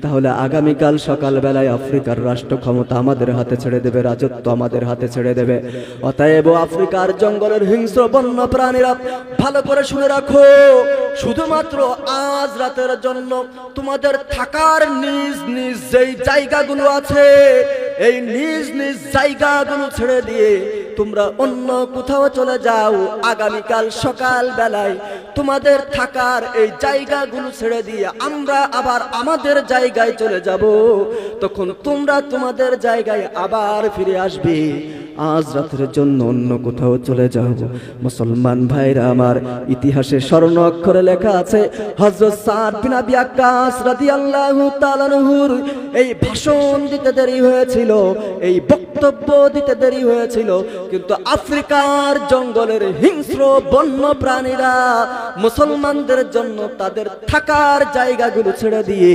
তাহলে আগামীকাল সকালবেলায় আফ্রিকার রাষ্ট্র ক্ষমতা আমাদের হাতে ছেড়ে দেবে, রাজত্ব আমাদের হাতে ছেড়ে দেবে। অতএব আফ্রিকার জঙ্গলের হিংস্র বন্য প্রাণীরা, ভালো করে শুনে রাখো, শুধুমাত্র আজ রাতের জন্য তোমাদের থাকার নিজ নিজ যেই জায়গাগুলো আছে, এই নিজ নিজ জায়গাগুলো ছেড়ে দিয়ে তোমরা অন্য কোথাও চলে যাও। আগামীকাল সকাল বেলায় তোমাদের থাকার এই জায়গাগুলো ছেড়ে দিয়ে আমরা আবার আমাদের জায়গায় চলে যাব। তখন তোমরা তোমাদের জায়গায় আবার ফিরে আসবে। আজ রাতের জন্য অন্য কোথাও চলে যাও। মুসলমান ভাইরা আমার, ইতিহাসে স্বর্ণ অক্ষরে লেখা আছে, হযরত সাদ বিন আবি ওয়াক্কাস রাদিয়াল্লাহু তাআলা আনহুর এই ভাষণ দিতে দেরি হয়েছিল, এই বক্তব্য দিতে দেরি হয়েছিল, কিন্তু আফ্রিকার জঙ্গলের হিংস্র বন্য প্রাণীরা মুসলমানদের জন্য তাদের থাকার জায়গাগুলো ছেড়ে দিয়ে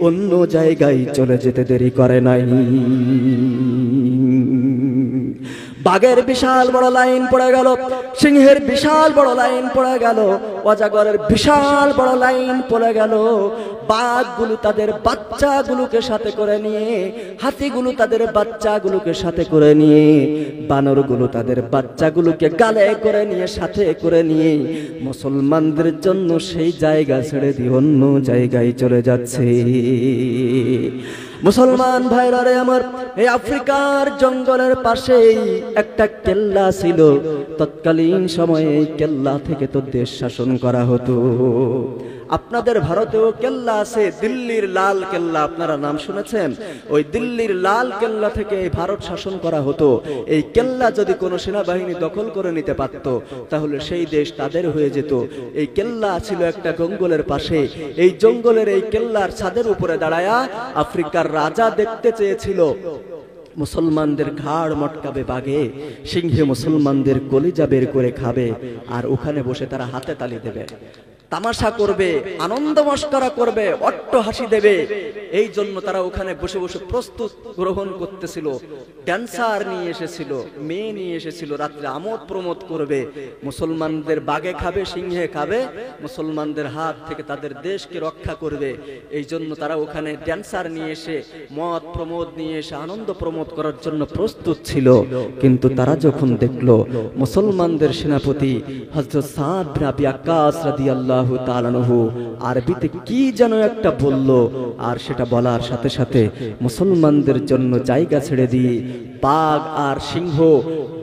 অন্য জায়গায় চলে যেতে দেরি করে নাই। বাঘের বিশাল বড় লাইন পড়ে গেল, সিংহের বিশাল বড় লাইন পড়ে গেল, অজগরের বিশাল বড় লাইন পড়ে গেল। বাঘগুলো তাদের বাচ্চাগুলোকে সাথে করে নিয়ে, হাতিগুলো তাদের বাচ্চাগুলোকে সাথে করে নিয়ে, বানরগুলো তাদের বাচ্চাগুলোকে গালে করে নিয়ে, সাথে করে নিয়ে মুসলমানদের জন্য সেই জায়গা ছেড়ে দিয়ে অন্য জায়গায় চলে যাচ্ছে। মুসলমান ভাইরা রে আমার, এই আফ্রিকার জঙ্গলের পাশেই একটা কেল্লা ছিল। তৎকালীন সময়ে এই কেল্লা থেকে তো দেশ শাসন করা হতো। আপনাদের ভারতেও কেল্লা আছে, দিল্লির লাল কেল্লা, আপনারা নাম শুনেছেন? ওই দিল্লির লাল কেল্লা থেকে ভারত শাসন করা হতো। এই কেল্লা যদি কোনো সেনাবাহিনী দখল করে নিতে পারত, তাহলে সেই দেশ তাদের হয়ে যেত। এই কেল্লা ছিল একটা জঙ্গলের পাশে। এই জঙ্গলের এই কেল্লার ছাদের উপরে দাঁড়ায়া আফ্রিকার রাজা দেখতে চেয়েছিল মুসলমানদের ঘাড় মটকাবে বাঘে, সিংহে মুসলমানদের কলিজা বের করে খাবে, আর ওখানে বসে তারা হাতে তালি দেবে, তামাশা করবে, আনন্দ মস্করা করবে, অট্ট হাসি দেবে। এই জন্য তারা ওখানে বসে বসে প্রস্তুত গ্রহণ করতেছিল। ড্যান্সার নিয়ে এসেছিল, মেয়ে নিয়ে এসেছিল, রাত্রে আমোদ প্রমোদ করবে। মুসলমানদের বাঘে খাবে, সিংহে খাবে, মুসলমানদের হাত থেকে তাদের দেশকে রক্ষা করবে। এই জন্য তারা ওখানে ড্যান্সার নিয়ে এসে, মদ প্রমোদ নিয়ে এসে আনন্দ প্রমোদ করার জন্য প্রস্তুত ছিল। কিন্তু তারা যখন দেখলো মুসলমানদের সেনাপতি হযরত সাদ বিন আবি ওয়াক্কাস রাদিয়াল্লাহু তাআলা আনহু আরবিতে কি যেন একটা বলল, আর সেটা বলার সাথে সাথে মুসলমানদের জন্য জায়গা ছেড়ে দিয়ে বাঘ আর সিংহ,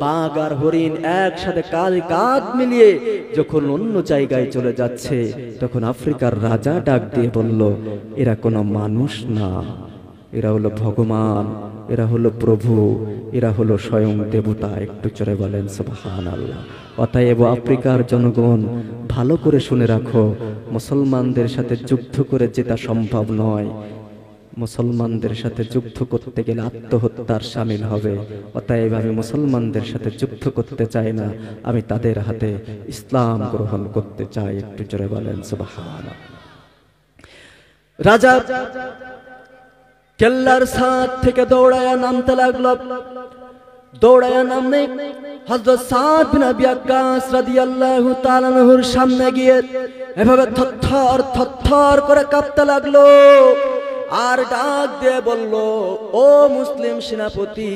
বাঘ আর হরিণ একসাথে কাঁধে কাঁধ মিলিয়ে যখন অন্য জায়গায় চলে যাচ্ছে, তখন আফ্রিকার রাজা ডাক দিয়ে বলল, এরা কোনো মানুষ না, এরা হলো ভগবান, এরা হলো প্রভু, এরা হলো স্বয়ং দেবতা। একটু জোরে বলেন সুবহানাল্লাহ। অতএব আফ্রিকার জনগণ, ভালো করে শুনে রাখো, মুসলমানদের সাথে যুদ্ধ করে জেতা সম্ভব নয়। মুসলমানদের সাথে যুদ্ধ করতে গেলে আত্মহত্যার শামিল হবে। অতএব আমি মুসলমানদের সাথে যুদ্ধ করতে চাই না, আমি তাদের হাতে ইসলাম গ্রহণ করতে চাই। একটু জোরে বলেন সুবহানাল্লাহ। রাজা কেল্লার ছাদ থেকে দৌড়ায়া নামতে লাগলো। দৌড়ায়া নামনে হযরত সাদ বিন আবি ওয়াক্কাস রাদিয়াল্লাহু তাআলা আনহুর সামনে গিয়ে এভাবে থরথর থরথর করে কাঁপতে লাগলো, আর ডাক দিয়ে বলল, ও মুসলিম সেনাপতি,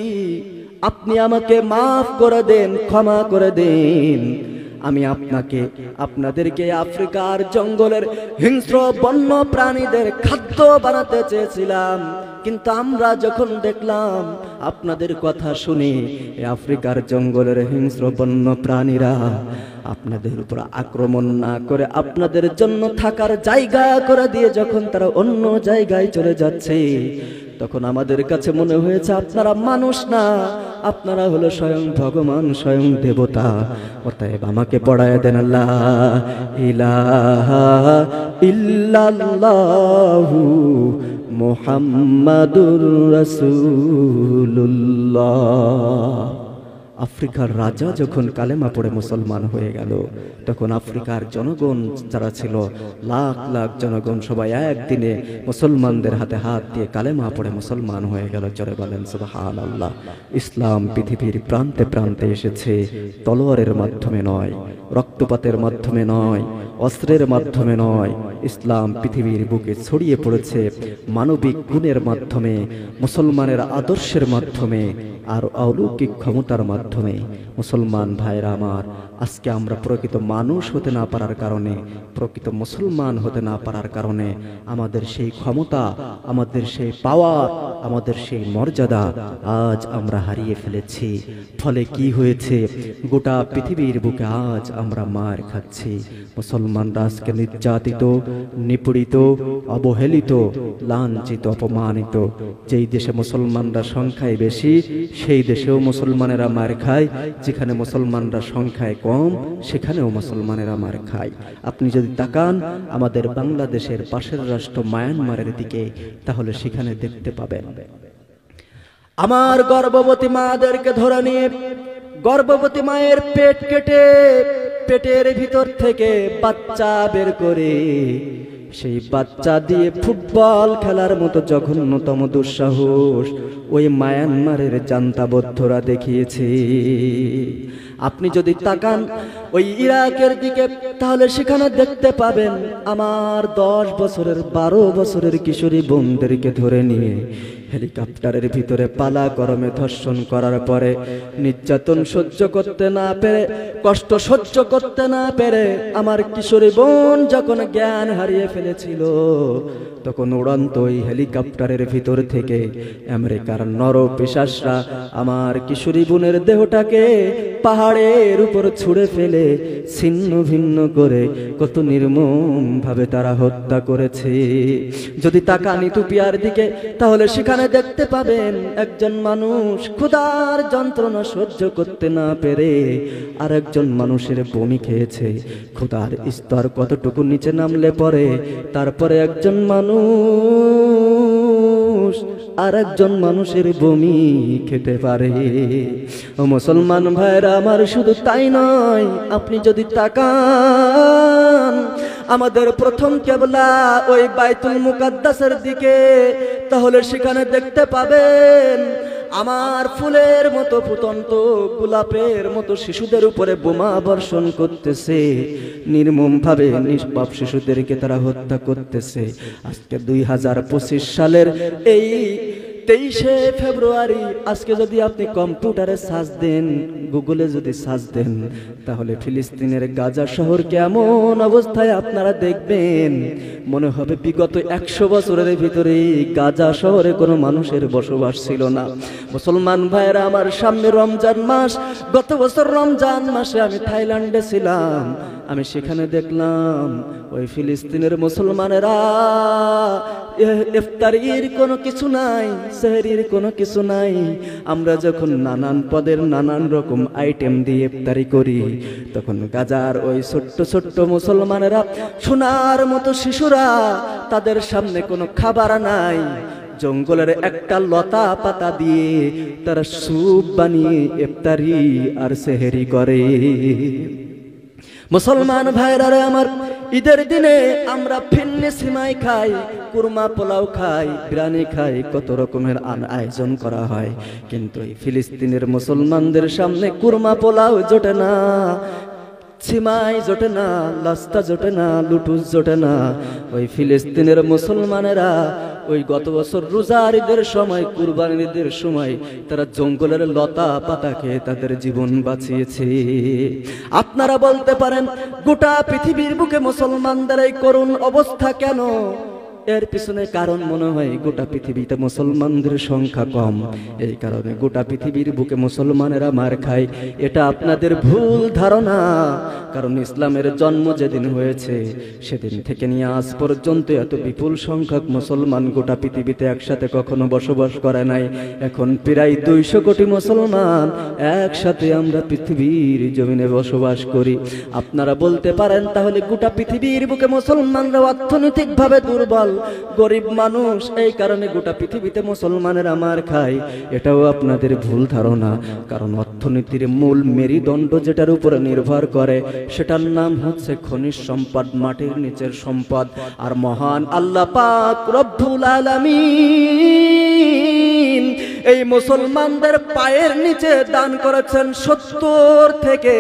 আপনি আমাকে মাফ করে দেন, ক্ষমা করে দেন। আমি আপনাদেরকে আফ্রিকার জঙ্গলের হিংস্র বন্য প্রাণীদের খাদ্য বানাতে চেয়েছিলাম, কিন্তু আমরা যখন দেখলাম আপনাদের কথা শুনে আফ্রিকার জঙ্গলের হিংস্র বন্য প্রাণীরা আপনাদের উপর আক্রমণ না করে আপনাদের জন্য থাকার জায়গা করে দিয়ে যখন তারা অন্য জায়গায় চলে যাচ্ছে, তখন আমাদের কাছে মনে হয়েছে আপনারা মানুষ না, আপনারা হলো স্বয়ং ভগবান, স্বয়ং দেবতা। অতএব আমাকে পড়ায় দেন লা ইলাহা ইল্লাল্লাহু মুহাম্মাদুর রাসূলুল্লাহ। আফ্রিকার রাজা যখন কালেমা পড়ে মুসলমান হয়ে গেল, তখন আফ্রিকার জনগণ যারা ছিল, লাখ লাখ জনগণ সবাই একদিনে মুসলমানদের হাতে হাত দিয়ে কালেমা পড়ে মুসলমান হয়ে গেল। জোরে বলেন সুবহানাল্লাহ। ইসলাম পৃথিবীর প্রান্তে প্রান্তে এসেছে, তলোয়ারের মাধ্যমে নয়, রক্তপাতের মাধ্যমে নয়, অস্ত্রের মাধ্যমে নয়। ইসলাম পৃথিবীর বুকে ছড়িয়ে পড়েছে মানবিক গুণের মাধ্যমে, মুসলমানের আদর্শের মাধ্যমে, আর অলৌকিক ক্ষমতার মাধ্যমে। মুসলমান ভাইরা আমার, আজকে আমরা প্রকৃত মানুষ হতে না পারার কারণে, প্রকৃত মুসলমান হতে না পারার কারণে আমাদের সেই ক্ষমতা, আমাদের সেই পাওয়ার, আমাদের সেই মর্যাদা আজ আমরা হারিয়ে ফেলেছি। ফলে কি হয়েছে? গোটা পৃথিবীর বুকে আজ আমরা মার খাচ্ছি। মুসলমানরা আজকে নির্যাতিত, নিপীড়িত, অবহেলিত, লাঞ্ছিত, অপমানিত। যেই দেশে মুসলমানরা সংখ্যায় বেশি, সেই দেশেও মুসলমানেরা মার খায়। যেখানে মুসলমানরা সংখ্যায় কম, সেখানেও মুসলমানেরা মার খায়। আপনি যদি তাকান আমাদের বাংলাদেশের পাশের রাষ্ট্র মায়ানমারের দিকে, তাহলে সেখানে দেখতে পাবেন আমার গর্ভবতী মাদেরকে ধরে নিয়ে গর্ভবতী মায়ের পেট কেটে পেটের ভিতর থেকে বাচ্চা বের করে সেই বাচ্চা দিয়ে ফুটবল খেলার মতো জঘন্যতম দুঃসাহস ওই মায়ানমারের জান্তাবদ্ধরা দেখিয়েছে। আপনি যদি তাকান ওই ইরাকের দিকে, তাহলে সেখানে দেখতে পাবেন আমার 10 বছরের 12 বছরের কিশোরী বোনদেরকে ধরে নিয়ে হেলিকপ্টারের ভিতরে পালা গরমে ধর্ষণ করার পরে নির্যাতন সহ্য করতে না পেরে, কষ্ট সহ্য করতে না পেরে আমার কিশোরী বোন যখন জ্ঞান হারিয়ে ফেলেছিল, তখন উড়ন্ত ওই হেলিকপ্টারের ভিতর থেকে আমেরিকার নরপিশাচরা আমার কিশোরী বোনের দেহটাকে পাহাড়ের উপর ছুঁড়ে ফেলে ছিন্ন ভিন্ন করে কত নির্মম ভাবে তারা হত্যা করেছে। যদি তাকান ইথিওপিয়ার দিকে, তাহলে সেখানে দেখতে পাবেন একজন মানুষ ক্ষুধার যন্ত্রণা সহ্য করতে না পেরে আর একজন মানুষের বমি খেয়েছে। ক্ষুধার স্তর কতটুকু নিচে নামলে পরে তারপরে একজন মানুষ আর একজন মানুষের বমি খেতে পারে। ও মুসলমান ভাইরা আমার, শুধু তাই নয়, আপনি যদি তাকান আমাদের প্রথম কেবলা ওই বাইতুল মুকাদ্দাসের দিকে, তাহলে সেখানে দেখতে পাবেন আমার ফুলের মতো ফুটন্ত গোলাপের মতো শিশুদের উপরে বোমা বর্ষণ করতেছে, নির্মম ভাবে নিষ্পাপ শিশুদেরকে তারা হত্যা করতেছে। আজকে 2025 সালের এই 23শে ফেব্রুয়ারি, আজকে যদি আপনি কম্পিউটারে সার্চ দেন, গুগলে যদি সার্চ দেন, তাহলে ফিলিস্তিনের গাজা শহর কেমন অবস্থায় আপনারা দেখবেন। মনে হবে বিগত 100 বছরের ভিতরে গাজা শহরে কোনো মানুষের বসবাস ছিল না। মুসলমান ভাইরা আমার, সামনে রমজান মাস, গত বছর রমজান মাসে আমি থাইল্যান্ডে ছিলাম। আমি সেখানে দেখলাম ওই ফিলিস্তিনের মুসলমানেরা ইফতারির কোনো কিছু নাই, সেহরির কোনো কিছু নাই। আমরা যখন নানান পদের নানান রকম আইটেম দিয়ে ইফতারি করি, তখন গাজার ওই ছোট্ট ছোট্ট মুসলমানেরা, সোনার মতো শিশুরা, তাদের সামনে কোনো খাবার নাই। জঙ্গলের একটা লতা পাতা দিয়ে তারা স্যুপ বানিয়ে ইফতারি আর সেহরি করে। মুসলমান ভাইরা আমার, ঈদের দিনে আমরা ফিন্নি সিমাই খাই, কুরমা পোলাও খাই, বিরিয়ানি খাই, কত রকমের আয়োজন করা হয়, কিন্তু এই ফিলিস্তিনের মুসলমানদের সামনে কুরমা পোলাও জোটে না, সিমাই জোটে না, লাস্তা জোটে না, লুটুস জোটে না। ওই ফিলিস্তিনের মুসলমানেরা ওই গত বছর রোজার ঈদের সময়, কুরবানির ঈদের সময় তারা জঙ্গলের লতা পাতা খেয়ে তাদের জীবন বাঁচিয়েছে। আপনারা বলতে পারেন গোটা পৃথিবীর বুকে মুসলমানদের এই করুণ অবস্থা কেন? এর পিছনে কারণ মনে হয় গোটা পৃথিবীতে মুসলমানদের সংখ্যা কম, এই কারণে গোটা পৃথিবীর বুকে মুসলমানেরা মার খায়। এটা আপনাদের ভুল ধারণা। কারণ ইসলামের জন্ম যেদিন হয়েছে সেদিন থেকে নিয়ে আজ পর্যন্ত এত বিপুল সংখ্যক মুসলমান গোটা পৃথিবীতে একসাথে কখনো বসবাস করে নাই। এখন প্রায় 200 কোটি মুসলমান একসাথে আমরা পৃথিবীর জমিনে বসবাস করি। আপনারা বলতে পারেন তাহলে গোটা পৃথিবীর বুকে মুসলমানরা অর্থনৈতিকভাবে দুর্বল, গরিব মানুষ, এই কারণে গোটা পৃথিবীতে মুসলমানেরা মার খায়। এটাও আপনাদের ভুল ধারণা। কারণ অর্থনীতির মূল মেরুদণ্ড যেটার উপরে নির্ভর করে সেটার নাম হচ্ছে খনিজ সম্পদ, মাটির নিচের সম্পদ। আর মহান আল্লাহ পাক রব্বুল আলামিন এই মুসলমানদের পায়ের নিচে দান করেছেন 70 থেকে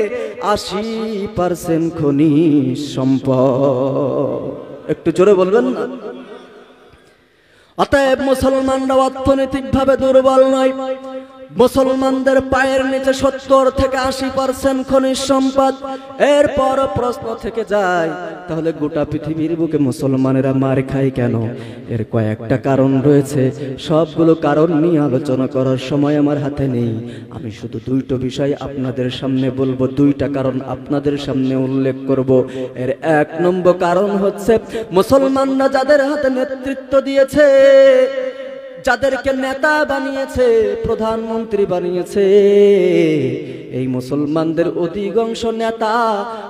80% খনিজ সম্পদ। একটু জোরে বলবেন না? অতএব মুসলমানরা অর্থনৈতিকভাবে দুর্বল নয়, মুসলমানদের পায়ের নিচে 70 থেকে 80% খনিজ সম্পদ। এরপর প্রশ্ন থেকে যায় তাহলে গোটা পৃথিবীর বুকে মুসলমানেরা মার খায় কেন? এর কয়েকটা কারণ রয়েছে। সবগুলো কারণ নিয়ে আলোচনা করার সময় আমার হাতে নেই। আমি শুধু 2টো বিষয় আপনাদের সামনে বলবো, 2টা কারণ আপনাদের সামনে উল্লেখ করব। এর 1 নম্বর কারণ হচ্ছে মুসলমানরা যাদের হাতে নেতৃত্ব দিয়েছে, যাদেরকে নেতা বানিয়েছে, প্রধানমন্ত্রী বানিয়েছে, এই মুসলমানদের অধিকাংশ নেতা,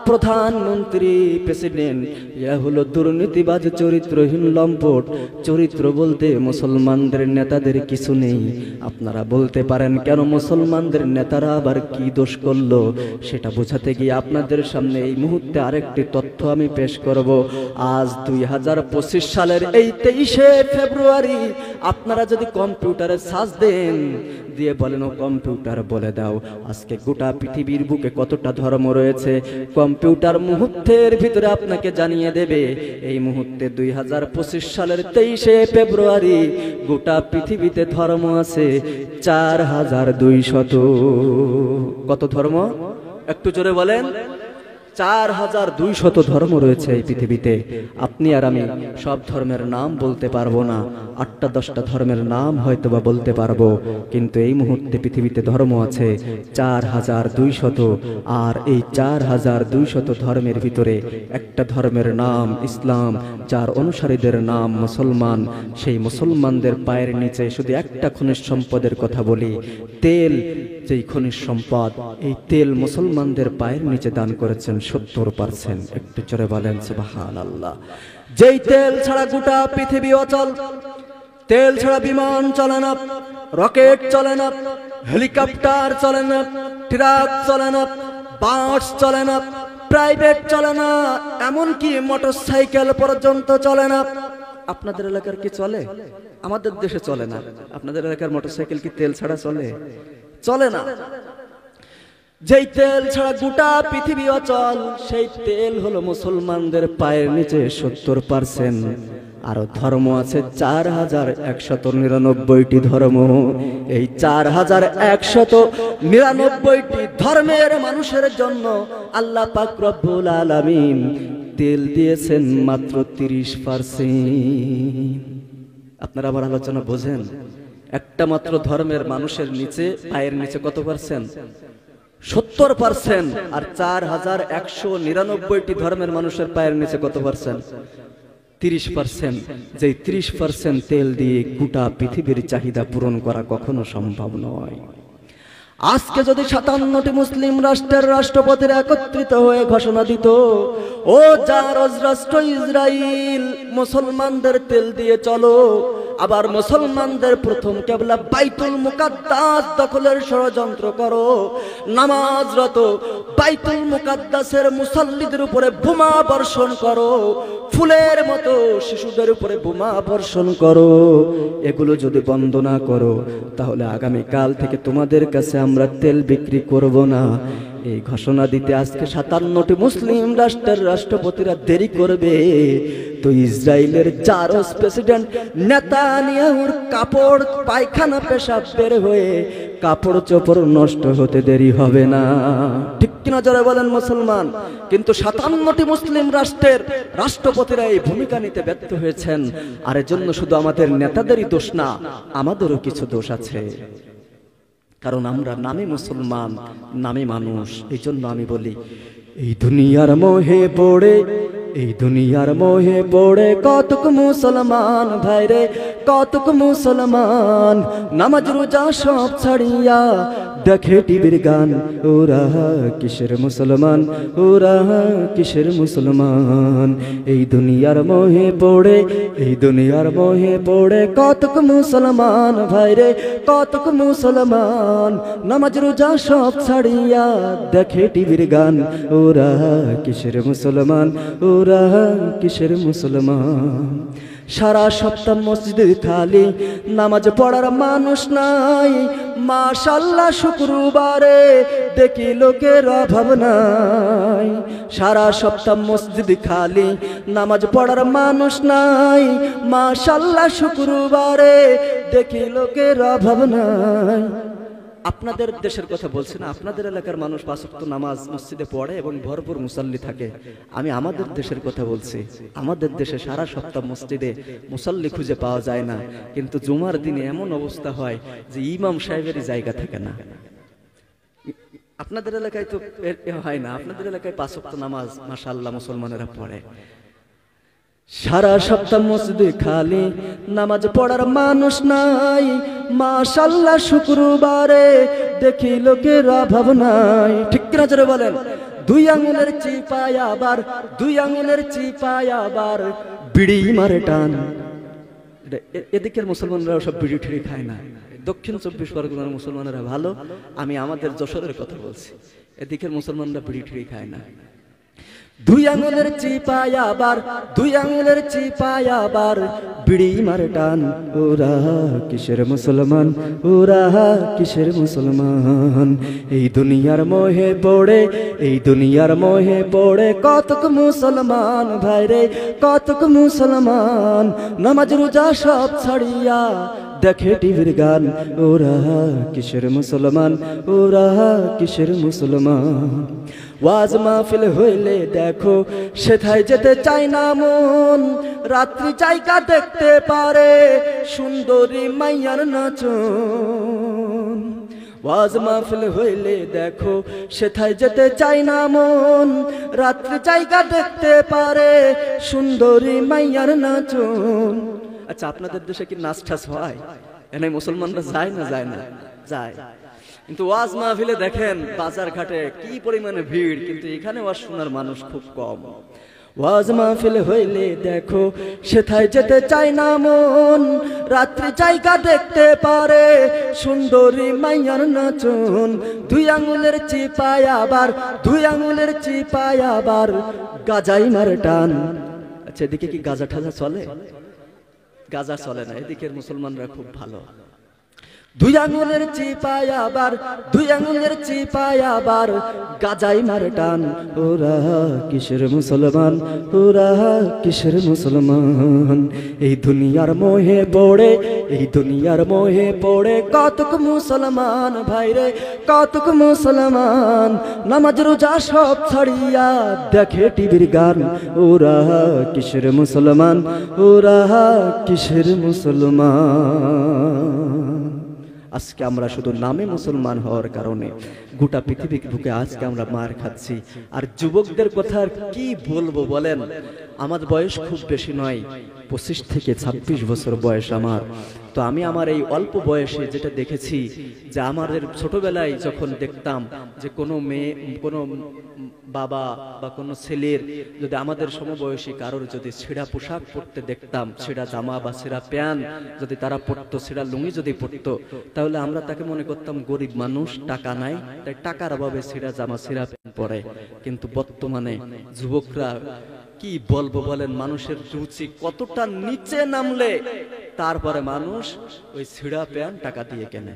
প্রধানমন্ত্রী, প্রেসিডেন্ট ইয়া হলো দুর্নীতিবাজ, চরিত্রহীন, লম্পট। চরিত্র বলতে মুসলমানদের নেতাদের কিছু নেই। আপনারা বলতে পারেন কেন মুসলমানদের নেতারা আবার কি দোষ করলো? সেটা বোঝাতে গিয়ে আপনাদের সামনে এই মুহূর্তে আরেকটি তথ্য আমি পেশ করব। আজ 2025 সালের এই 23শে ফেব্রুয়ারি আপনারা যদি কম্পিউটারে সার্চ দেন, দিয়ে বলেন ও কম্পিউটার বলে দাও আজকে গোটা পৃথিবীর বুকে কতটা ধর্ম রয়েছে, কম্পিউটার মুহূর্তের ভিতরে আপনাকে জানিয়ে দেবে এই মুহূর্তে 2025 সালের 23শে ফেব্রুয়ারি গোটা পৃথিবীতে ধর্ম আছে 4200। কত ধর্ম? একটু জোরে বলেন। 4200 ধর্ম রয়েছে এই পৃথিবীতে। আপনি আর আমি সব ধর্মের নাম বলতে পারবো না, 8টা-10টা ধর্মের নাম হয়তো বা বলতে পারবো, কিন্তু এই মুহূর্তে পৃথিবীতে ধর্ম আছে 4200। আর এই 4200 ধর্মের ভিতরে একটা ধর্মের নাম ইসলাম, যার অনুসারীদের নাম মুসলমান। সেই মুসলমানদের পায়ের নিচে শুধু একটা খনিজ সম্পদের কথা বলি, তেল। যেই খনিজ সম্পদ, এই তেল মুসলমানদের পায়ের নিচে দান করেছেন 70%। একটু জোরে বলেন সুবহানাল্লাহ। যেই তেল ছাড়া গোটা পৃথিবী অচল, তেল ছাড়া বিমান চলে না, রকেট চলে না, হেলিকপ্টার চলে না, ট্রাক চলে না, বাস চলে না, প্রাইভেট চলে না, এমনকি মোটরসাইকেল পর্যন্ত চলে না। আপনাদের এলাকার কি চলে? আমাদের দেশে চলে না। আপনাদের এলাকার মোটরসাইকেল কি তেল ছাড়া চলে? চলে না। যেই তেল ছাড়া গোটা পৃথিবী অচল, সেই তেল হলো মুসলমানদের পায়ের নিচে 70%। আরো ধর্ম আছে 4199টি ধর্ম। এই 4199টি ধর্মের মানুষের জন্য আল্লাহ পাক রব্বুল আলামিন তেল দিয়েছেন মাত্র 30%। আপনারা আমার আলোচনা বোঝেন? একটা মাত্র ধর্মের মানুষের নিচে, পায়ের নিচে কত পার্সেন্ট? 70%। আর 4199টি ধর্মের মানুষের পায়ের নিচে কত পার্সেন্ট? 30%। যেই 30% তেল দিয়ে গোটা পৃথিবীর চাহিদা পূরণ করা কখনো সম্ভব নয়। আজকে যদি 57টি মুসলিম রাষ্ট্রের রাষ্ট্রপতিরা একত্রিত হয়ে ঘোষণা দিত, ও যার রাষ্ট্র ইসরাইল, মুসলমানদের তেল দিয়ে চলো, আবার মুসলমানদের প্রথম কিবলা বাইতুল মুকাদ্দাস দখলের ষড়যন্ত্র করো, নামাজরত বাইতুল মুকাদ্দাসের মুসল্লিদের উপরে বোমা বর্ষণ করো, ফুলের মতো শিশুদের উপরে বোমা বর্ষণ করো, এগুলো যদি বন্ধ না করো তাহলে আগামী কাল থেকে তোমাদের কাছে আমরা তেল বিক্রি করব না। এই ঘোষণা দিতে আজকে 57টি মুসলিম রাষ্ট্রের রাষ্ট্রপতিরা দেরি করবে, তো ইসরায়েলের জারজ প্রেসিডেন্ট নেতানিয়াহুর কাপড় পায়খানা পেশাব বের হয়ে কাপড় চোপড় নষ্ট হতে দেরি হবে না। ঠিক কিনা জোরে বলেন মুসলমান? কিন্তু 57টি মুসলিম রাষ্ট্রের রাষ্ট্রপতিরা এই ভূমিকা নিতে ব্যর্থ হয়েছেন। আর এর জন্য শুধু আমাদের নেতাদেরই দোষ না, আমাদেরও কিছু দোষ আছে। কারণ আমরা নামে মুসলমান, নামে মানুষ। এই জন্য আমি বলি, এই দুনিয়ার মোহে পড়ে, এই দুনিয়ার মোহে পড়ে কতক মুসলমান ভাইরে, কতক মুসলমান নামাজ রোজা সব ছাড়িয়া দেখে টিভির গান। ওরা কিসের মুসলমান, ওরা কিসের মুসলমান? এই দুনিয়ার মোহে পড়ে, এই দুনিয়ার মোহে পড়ে কতক মুসলমান ভাইরে, কতক মুসলমান নামাজ রোজা সব ছাড়িয়া দেখে টিভির গান। ওরা কিসের মুসলমান, ওরা কিসের মুসলমান? সারা সপ্তাহ মসজিদে খালি, নামাজ পড়ার মানুষ নাই। মাশাআল্লাহ শুক্রবারে দেখি লোকের অভাব নাই। সারা সপ্তাহ মসজিদ খালি, নামাজ পড়ার মানুষ নাই। মাশাআল্লাহ শুক্রবারে দেখি লোকের অভাব নাই। আপনাদের দেশের কথা বলছি না, আপনাদের এলাকার মানুষ 5 ওয়াক্ত নামাজ মসজিদে পড়ে এবং ভরপুর মুসাল্লি থাকে। আমি আমাদের দেশের কথা বলছি। আমাদের দেশে সারা সপ্তাহ মসজিদে মুসাল্লি খুঁজে পাওয়া যায় না, কিন্তু জুমার দিনে এমন অবস্থা হয় যে ইমাম সাহেবেরই জায়গা থাকে না। আপনাদের এলাকায় তো হয় না, আপনাদের এলাকায় 5 ওয়াক্ত নামাজ মাশাআল্লাহ মুসলমানেরা পড়ে। সারা সপ্তাহ মসজিদে খালি, নামাজ পড়ার মানুষ নাই। মাশাআল্লাহ শুক্রবারে দেখি লোকের অভাব নাই। ঠিক কিনা জোরে বলেন? 2 আঙুলের চিপায় আবার, 2 আঙুলের চিপায় আবার বিড়ি মারে টান। এদিকের মুসলমানরা সব বিড়ি ঠিড়ি খায় না। দক্ষিণ 24 পরগনার মুসলমানেরা ভালো, আমি আমাদের যশোরের কথা বলছি। এদিকের মুসলমানরা বিড়ি ঠিড়ি খায় না। 2 আঙুলের চিপায় আবার, 2 আঙুলের চিপায় আবার বিড়ি মারে টান। ওরা কিসের মুসলমান, ওরা কিসের মুসলমান? এই দুনিয়ার মোহে পড়ে, এই দুনিয়ার মোহে পড়ে কতক মুসলমান ভাইরে, কতক মুসলমান নামাজ রোজা সব ছাড়িয়া দেখে টিভির গান। ওরা কিসের মুসলমান, ওরা কিসের মুসলমান? ওয়াজ মাহফিল হইলে দেখো সেথায় যেতে চাই না মন। রাত্রি জায়গা দেখতে পারে সুন্দরী মাইয়ার নাচন। ওয়াজ মাহফিল হইলে দেখো সেথায় যেতে চাই না মন। রাত্রি জায়গা দেখতে পারে সুন্দরী মাইয়ার নাচন। আচ্ছা, আপনাদের দেশে কি নাচ ঠাস হয়? এনে মুসলমানরা যায় না? যায় না? যায়। কিন্তু ওয়াজ মাহফিলে দেখেন বাজার ঘাটে কি পরিমাণে ভিড়, কিন্তু এখানে ওয়াজ শোনার মানুষ খুব কম। ওয়াজ মাহফিল হইলে দেখো সেথায় যেতে চাই না মন। রাত্রি জায়গা দেখতে পারে সুন্দরী মাইয়ার নাচন। 2 আঙুলের চিপায় আবার, 2 আঙুলের চিপায় আবার গাজাই মারে টান। আচ্ছা, এদিকে কি গাজা ঠাজা চলে? গাজা চলে না, এদিকের মুসলমানরা খুব ভালো। 2 আঙুলের চিপায় আবার, 2 আঙুলের চিপায় আবার গাজাই মারে টান। ওরা কিসের মুসলমান, ওরা কিসের মুসলমান? এই দুনিয়ার মোহে পড়ে, এই দুনিয়ার মোহে পড়ে কতক মুসলমান ভাইরে, কতক মুসলমান নামাজ রোজা সব ছাড়িয়া দেখে টিভির গান। ওরা কিসের মুসলমান, ওরা কিসের মুসলমান? আজকে আমরা শুধু নামে মুসলমান হওয়ার কারণে গোটা পৃথিবীর বুকে আজকে আমরা মার খাচ্ছি। আর যুবকদের কথা আর কি বলবো বলেন? আমার বয়স খুব বেশি নয়, 25 থেকে 26 বছর বয়স আমার। তো আমি আমার এই অল্প বয়সে যেটা দেখেছি, যে আমাদের ছোটবেলায় যখন দেখতাম যে কোনো মেয়ে, কোনো বাবা বা কোনো ছেলের যদি আমাদের সমবয়সী কারোর যদি ছেঁড়া পোশাক পরতে দেখতাম, ছেঁড়া জামা বা ছেঁড়া প্যান্ট যদি তারা পরতো, ছেঁড়া লুঙ্গি যদি পরতো, তাহলে আমরা তাকে মনে করতাম গরিব মানুষ, টাকা নাই, তাই টাকার অভাবে ছেঁড়া জামা ছেঁড়া প্যান্ট পরে। কিন্তু বর্তমানে যুবকরা কি বলবো বলেন, মানুষের রুচি কতটা নিচে নামলে তারপরে মানুষ ওই ছেঁড়া প্যান্ট টাকা দিয়ে কেনে।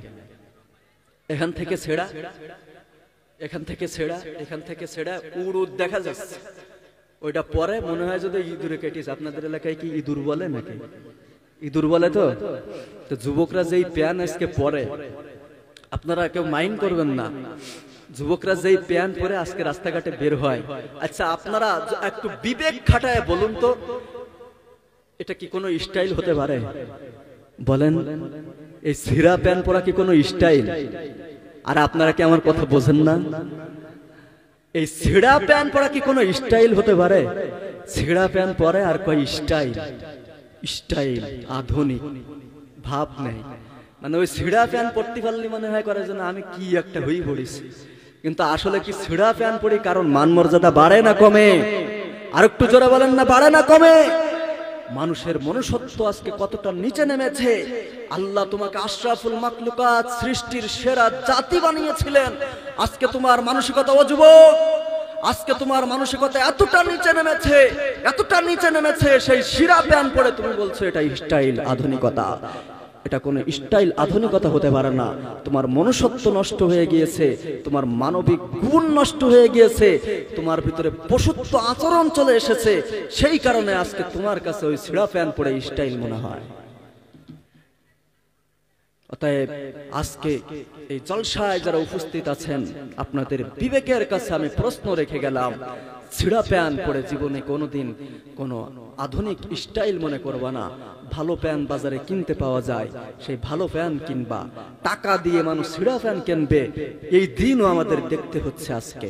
এখান থেকে ছেঁড়া, এখান থেকে ছেঁড়া, এখান থেকে ছেঁড়া, উড়ুদ দেখা যাচ্ছে। ওইটা পরে মনে হয় যদি ইঁদুরে কেটেছে। আপনাদের এলাকায় কি ইঁদুর বলে নাকি? ইঁদুর বলে তো। তো যুবকরা যেই প্যান আজকে পরে, আপনারা কেউ মাইন্ড করবেন না, যুবকরা যেই প্যান পরে আজকে রাস্তাঘাটে বের হয়, আচ্ছা আপনারা একটু বিবেক খাটায় বলুন তো, এটা কি কোনো স্টাইল হতে পারে? বলেন, এই ছিঁড়া প্যান পরা কি কোনো স্টাইল? আর আপনারা কি আমার কথা বোঝেন না? এই ছিঁড়া প্যান পরা কি কোনো স্টাইল হতে পারে? ছিঁড়া প্যান পরে আর কয় স্টাইল। স্টাইল আধুনিক ভাব নেই। মানে ওই ছিঁড়া প্যান পরতে পারলে মনে হয় করে যে না আমি কি একটা হয়ে পড়েছি। কিন্তু আসলে কি ছিঁড়া প্যান পরি কারণ মান মর্যাদা বাড়ে না কমে? আর একটু জোরে বলেন না, বাড়ে না কমে? মানুষের মনুষ্যত্ব আজকে কতটা নিচে নেমেছে। আল্লাহ তোমাকে আশরাফুল মাখলুকাত, সৃষ্টির সেরা জাতি বানিয়েছিলেন। আজকে তোমার মানসিকতা, ও যুবক, আজকে তোমার মানসিকতা এতটা নিচে নেমেছে, এতটা নিচে নেমেছে, সেই শিরা প্যান পরে তুমি বলছো এটা স্টাইল আধুনিকতা। এটা কোনো স্টাইল আধুনিকতা হতে পারে না। তোমার মনুষ্যত্ব নষ্ট হয়ে গিয়েছে, তোমার মানবিক গুণ নষ্ট হয়ে গিয়েছে, তোমার ভিতরে পশুত্ব আচরণ চলে এসেছে। সেই কারণে আজকে তোমার কাছে ওই ছিঁড়া প্যান পরে স্টাইল মনে হয়। অতএব আজকে এই জলসায় যারা উপস্থিত আছেন, আপনাদের বিবেকের কাছে আমি প্রশ্ন রেখে গেলাম, ছিঁড়া প্যান পরে জীবনে কোনোদিন কোনো আধুনিক স্টাইল মনে করবা না। ভালো প্যান বাজারে কিনতে পাওয়া যায়, সেই ভালো প্যান কিনবা। টাকা দিয়ে মানুষ ছিঁড়া প্যান কিনবে, এই দিনও আমাদের দেখতে হচ্ছে আজকে।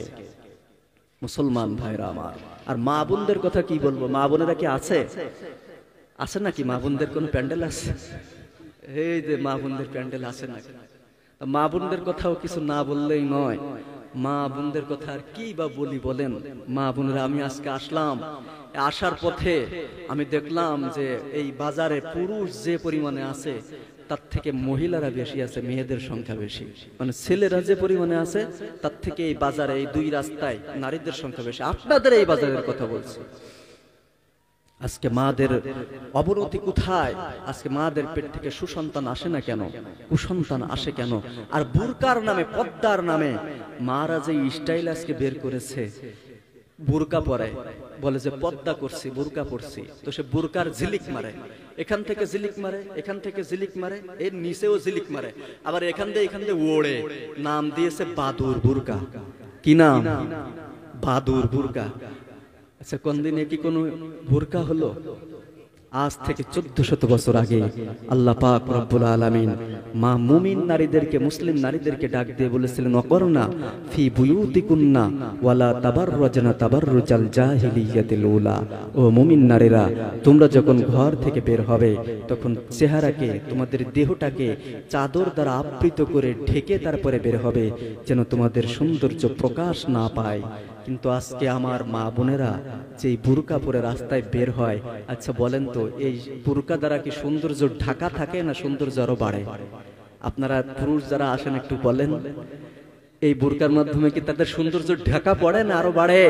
মুসলমান ভাইরা আমার, আর মা বোনদের কথা কি বলবো? মা বোনেরা কি আছে? আছে নাকি মা বোনদের কোনো প্যান্ডেল আছে? এই যে মা বোনদের প্যান্ডেল আছে না? মা বোনদের কথাও কিছু না বললেই নয়। মা বোনদের কথা আর কি বা বলি বলেন? মা বোনেরা, আমি আজকে আসলাম, আসার পথে আমি দেখলাম যে এই বাজারে পুরুষ যে পরিমাণে আছে তার থেকে মহিলারা বেশি আছে, মেয়েদের সংখ্যা বেশি। মানে ছেলেরা যে পরিমাণে আছে তার থেকে এই বাজারে, এই দুই রাস্তায় নারীদের সংখ্যা বেশি। আপনাদের এই বাজারের কথা বলছি। আজকে মাদের অবনতি কোথায়? আজকে মাদের পেট থেকে সুসন্তান আসে না কেন? কুসন্তান আসে কেন? আর বুরকার নামে, পর্দার নামে মারা যে স্টাইল আজকে বের করেছে, বুরকা পরে বলে যে পর্দা করছি, বুরকা পরছি। তো সে বুরকার ঝিলিক মারে, এখান থেকে ঝিলিক মারে, এখান থেকে ঝিলিক মারে, এর নিচেও ঝিলিক মারে, আবার এখান দিয়ে ওড়ে। নাম দিয়েছে বাদুর বুরকা। কি নাম? বাদুর বুরকা। আচ্ছা, কোন দিনে কি কোনো বুরকা হলো? আজ থেকে 1400 বছর আগে আল্লাহ পাক রব্বুল আলামিন মা মুমিন নারীদেরকে, মুসলিম নারীদেরকে ডাক দিয়ে বলেছিলেন, ওয়াকরনা ফি বুয়ুতিকুন্না ওয়ালা তাবাররাজনা তাবাররুজাল জাহিলিয়াতিল উলা। ও মুমিন নারীরা, তোমরা যখন ঘর থেকে বের হবে তখন চেহারাকে, তোমাদের দেহটাকে চাদর দ্বারা আবৃত করে ঢেকে তারপরে বের হবে, যেন তোমাদের সৌন্দর্য প্রকাশ না পায়। কিন্তু আজকে আমার মা বোনেরা যেই বুরকা পরে রাস্তায় বের হয়, আচ্ছা বলেন তো, এই বুরকা দ্বারা কি সৌন্দর্য ঢাকা থাকে না সৌন্দর্য আরো বাড়ে? আপনারা পুরুষ যারা আসেন একটু বলেন, এই বুরকার মাধ্যমে কি তাদের সৌন্দর্য ঢাকা পড়ে না আরো বাড়ে?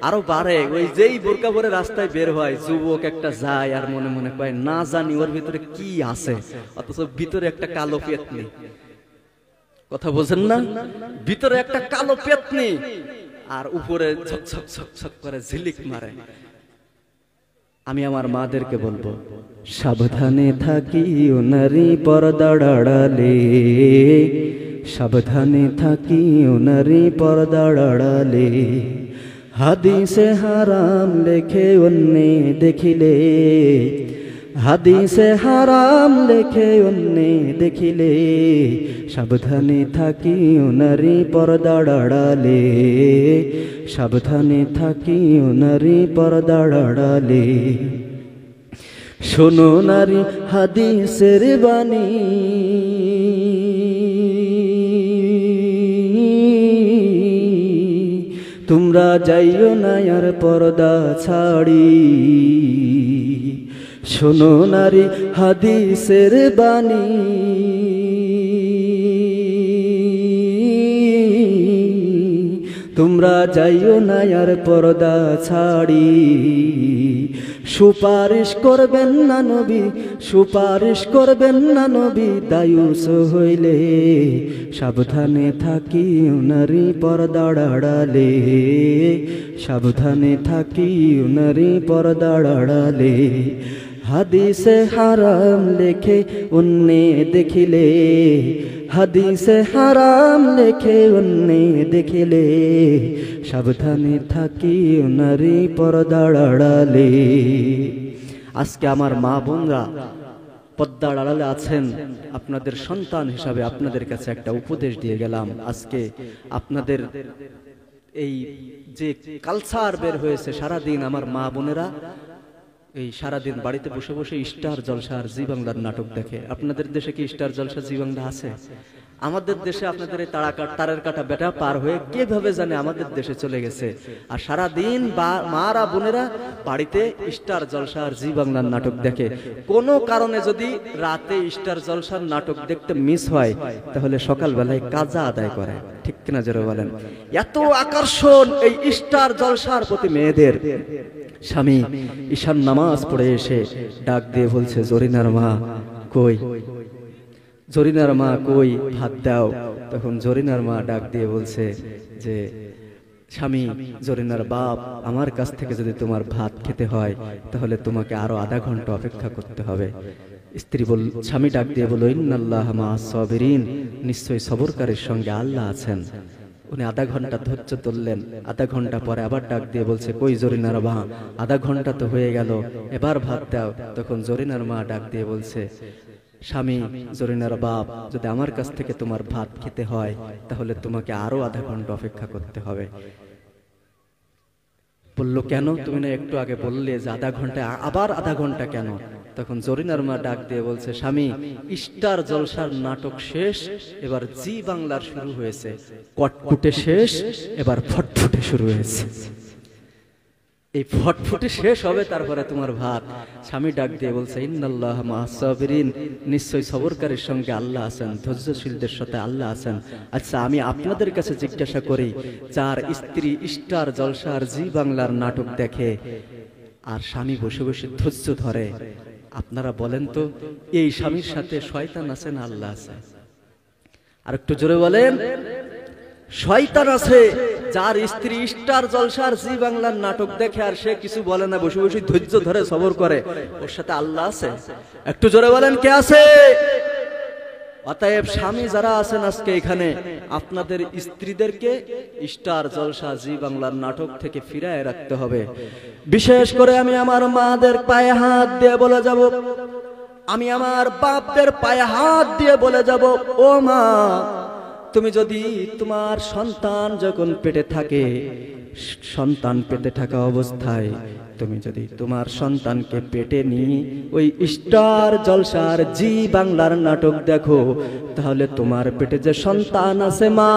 আরো বাড়ে। ওই যেই বুরকা পরে রাস্তায় বের হয়, যুবক একটা যায় আর মনে মনে কয় না জানি ওর ভিতরে কি আছে, অথচ ভিতরে একটা কালো পেতনি। কথা বোঝেন না? ভিতরে একটা কালো পেতনি, আর উপরে ঝকঝক ঝকঝক করে ঝিলিক মারে। আমি আমার মাদেরকে বলবো, সাবধানে থাকিও নারী পর্দার আড়ালে, সাবধানে থাকিও নারী পর্দার আড়ালে। হাদিসে হারাম লেখে অন্যে দেখিলে, হাদিসে হারাম লেখে অন্যে দেখিলে। সাবধানে থাকিও নারী পর্দার আড়ালে, সাবধানে থাকিও নারী পর্দার আড়ালে। শোনো নারী হাদিসের বাণী, তোমরা যাইও না আর পর্দা ছাড়ি। শোনো নারী হাদিসের বাণী, তোমরা যাইও না আর পর্দা ছাড়ি। সুপারিশ করবেন না নবী, সুপারিশ করবেন না নবী, দায়ুস হইলে সাবধানে থাকি নারী পর্দার আড়ালে, সাবধানে থাকি নারী পর্দার আড়ালে। হাদিসে হারাম লেখে অন্যে দেখিলে, হাদিসে হারাম লেখে অন্যে দেখিলে, সাবধানে থাকি নারী পর্দার আড়ালে। আজকে আমার মা বোনরা পর্দার আড়ালে আছেন, আপনাদের সন্তান হিসাবে আপনাদের কাছে একটা উপদেশ দিয়ে গেলাম। আজকে আপনাদের এই যে কালচার বের হয়েছে, সারাদিন আমার মা বোনেরা এই সারাদিন বাড়িতে বসে বসে স্টার জলসা আর জি বাংলার নাটক দেখে। আপনাদের দেশে কি স্টার জলসা জি বাংলা আছে? আমাদের দেশে আপনাদের এই তারের কাটা বেটা পার হয়ে কিভাবে জানে আমাদের দেশে চলে গেছে। আর সারাদিন মারা বোনেরা বাড়িতে স্টার জলসা আর জি বাংলার নাটক দেখে। কোনো কারণে যদি রাতে স্টার জলসার নাটক দেখতে মিস হয়, তাহলে সকালবেলায় কাজা আদায় করে। ঠিক কিনা জোরে বলেন? এত আকর্ষণ এই স্টার জলসার প্রতি মেয়েদের। স্বামী ঈশান নামাজ পড়ে এসে ডাক দিয়ে বলছে, জরিনার মা কই, জরিনার মা কই, ভাত দাও। তখন জরিনার মা ডাক দিয়ে বলছে যে, স্বামী, জরিনার বাপ, আমার কাছ থেকে যদি তোমার ভাত খেতে হয় তাহলে তোমাকে আরো আধা ঘন্টা অপেক্ষা করতে হবে। স্ত্রী স্বামী ডাক দিয়ে বলল, ইন্নাল্লাহা মা'আস সাবিরিন, নিশ্চয়ই সবরকারীর সঙ্গে আল্লাহ আছেন। উনি আধা ঘন্টা ধৈর্য ধরলেন। আধা ঘন্টা পরে আবার ডাক দিয়ে বলছে, কই জরিনার মা, আধা ঘন্টা তো হয়ে গেল, এবার ভাত দাও। তখন জরিনার মা ডাক দিয়ে বলছে, স্বামী, জরিনার বাপ, যদি আমার কাছ থেকে তোমার ভাত খেতে হয় তাহলে তোমাকে আরো আধা ঘন্টা অপেক্ষা করতে হবে। বলল, কেন? তুমি না একটু আগে বললে যে আধা ঘন্টা, আবার আধা ঘন্টা কেন? তখন জরিনার মা ডাক দিয়ে বলছে, স্বামী, স্টার জলসার নাটক শেষ, এবার জি বাংলার শুরু হয়েছে। কটকুটে শেষ, এবার ফটফটে শুরু হয়েছে। এই ফটফটে শেষ হবে, তারপরে তোমার ভাত। স্বামী ডাক দিয়ে বলছে, ইন্নাল্লাহা মা'আস সাবিরিন, নিশ্চয়ই সবরকারীর সঙ্গে আল্লাহ আছেন, ধৈর্যশীলদের সাথে আল্লাহ আছেন। আচ্ছা, আমি আপনাদের কাছে জিজ্ঞাসা করি, যার স্ত্রী স্টার জলসা আর জি বাংলার নাটক দেখে আর স্বামী বসে বসে ধৈর্য ধরে, আপনারা বলেন তো, এই স্বামীর সাথে শয়তান আছে না আল্লাহ আছে? আর একটু জোরে বলেন। শয়তান আছে। যার স্ত্রী স্টার জলসার জি বাংলার নাটক দেখে আর সে কিছু বলে না, বসে বসে ধৈর্য ধরে সবর করে, ওর সাথে আল্লাহ আছে? একটু জোরে বলেন, কে আছে? অতএব স্বামী যারা আছেন আজকে এখানে, আপনাদের স্ত্রীদেরকে স্টার জলসা জি বাংলার নাটক থেকে ফিরায় রাখতে হবে। বিশেষ করে আমি আমার মাদের পায়ে হাত দিয়ে বলে যাব, আমি আমার বাপদের পায়ে হাত দিয়ে বলে যাব, ও মা, তুমি যদি তোমার সন্তান যখন পেটে থাকে, সন্তান পেটে থাকা অবস্থায় তুমি যদি তোমার সন্তানকে পেটে নিয়ে ওই স্টার জলসার জি বাংলার নাটক দেখো, তাহলে তোমার পেটে যে সন্তান আছে, মা,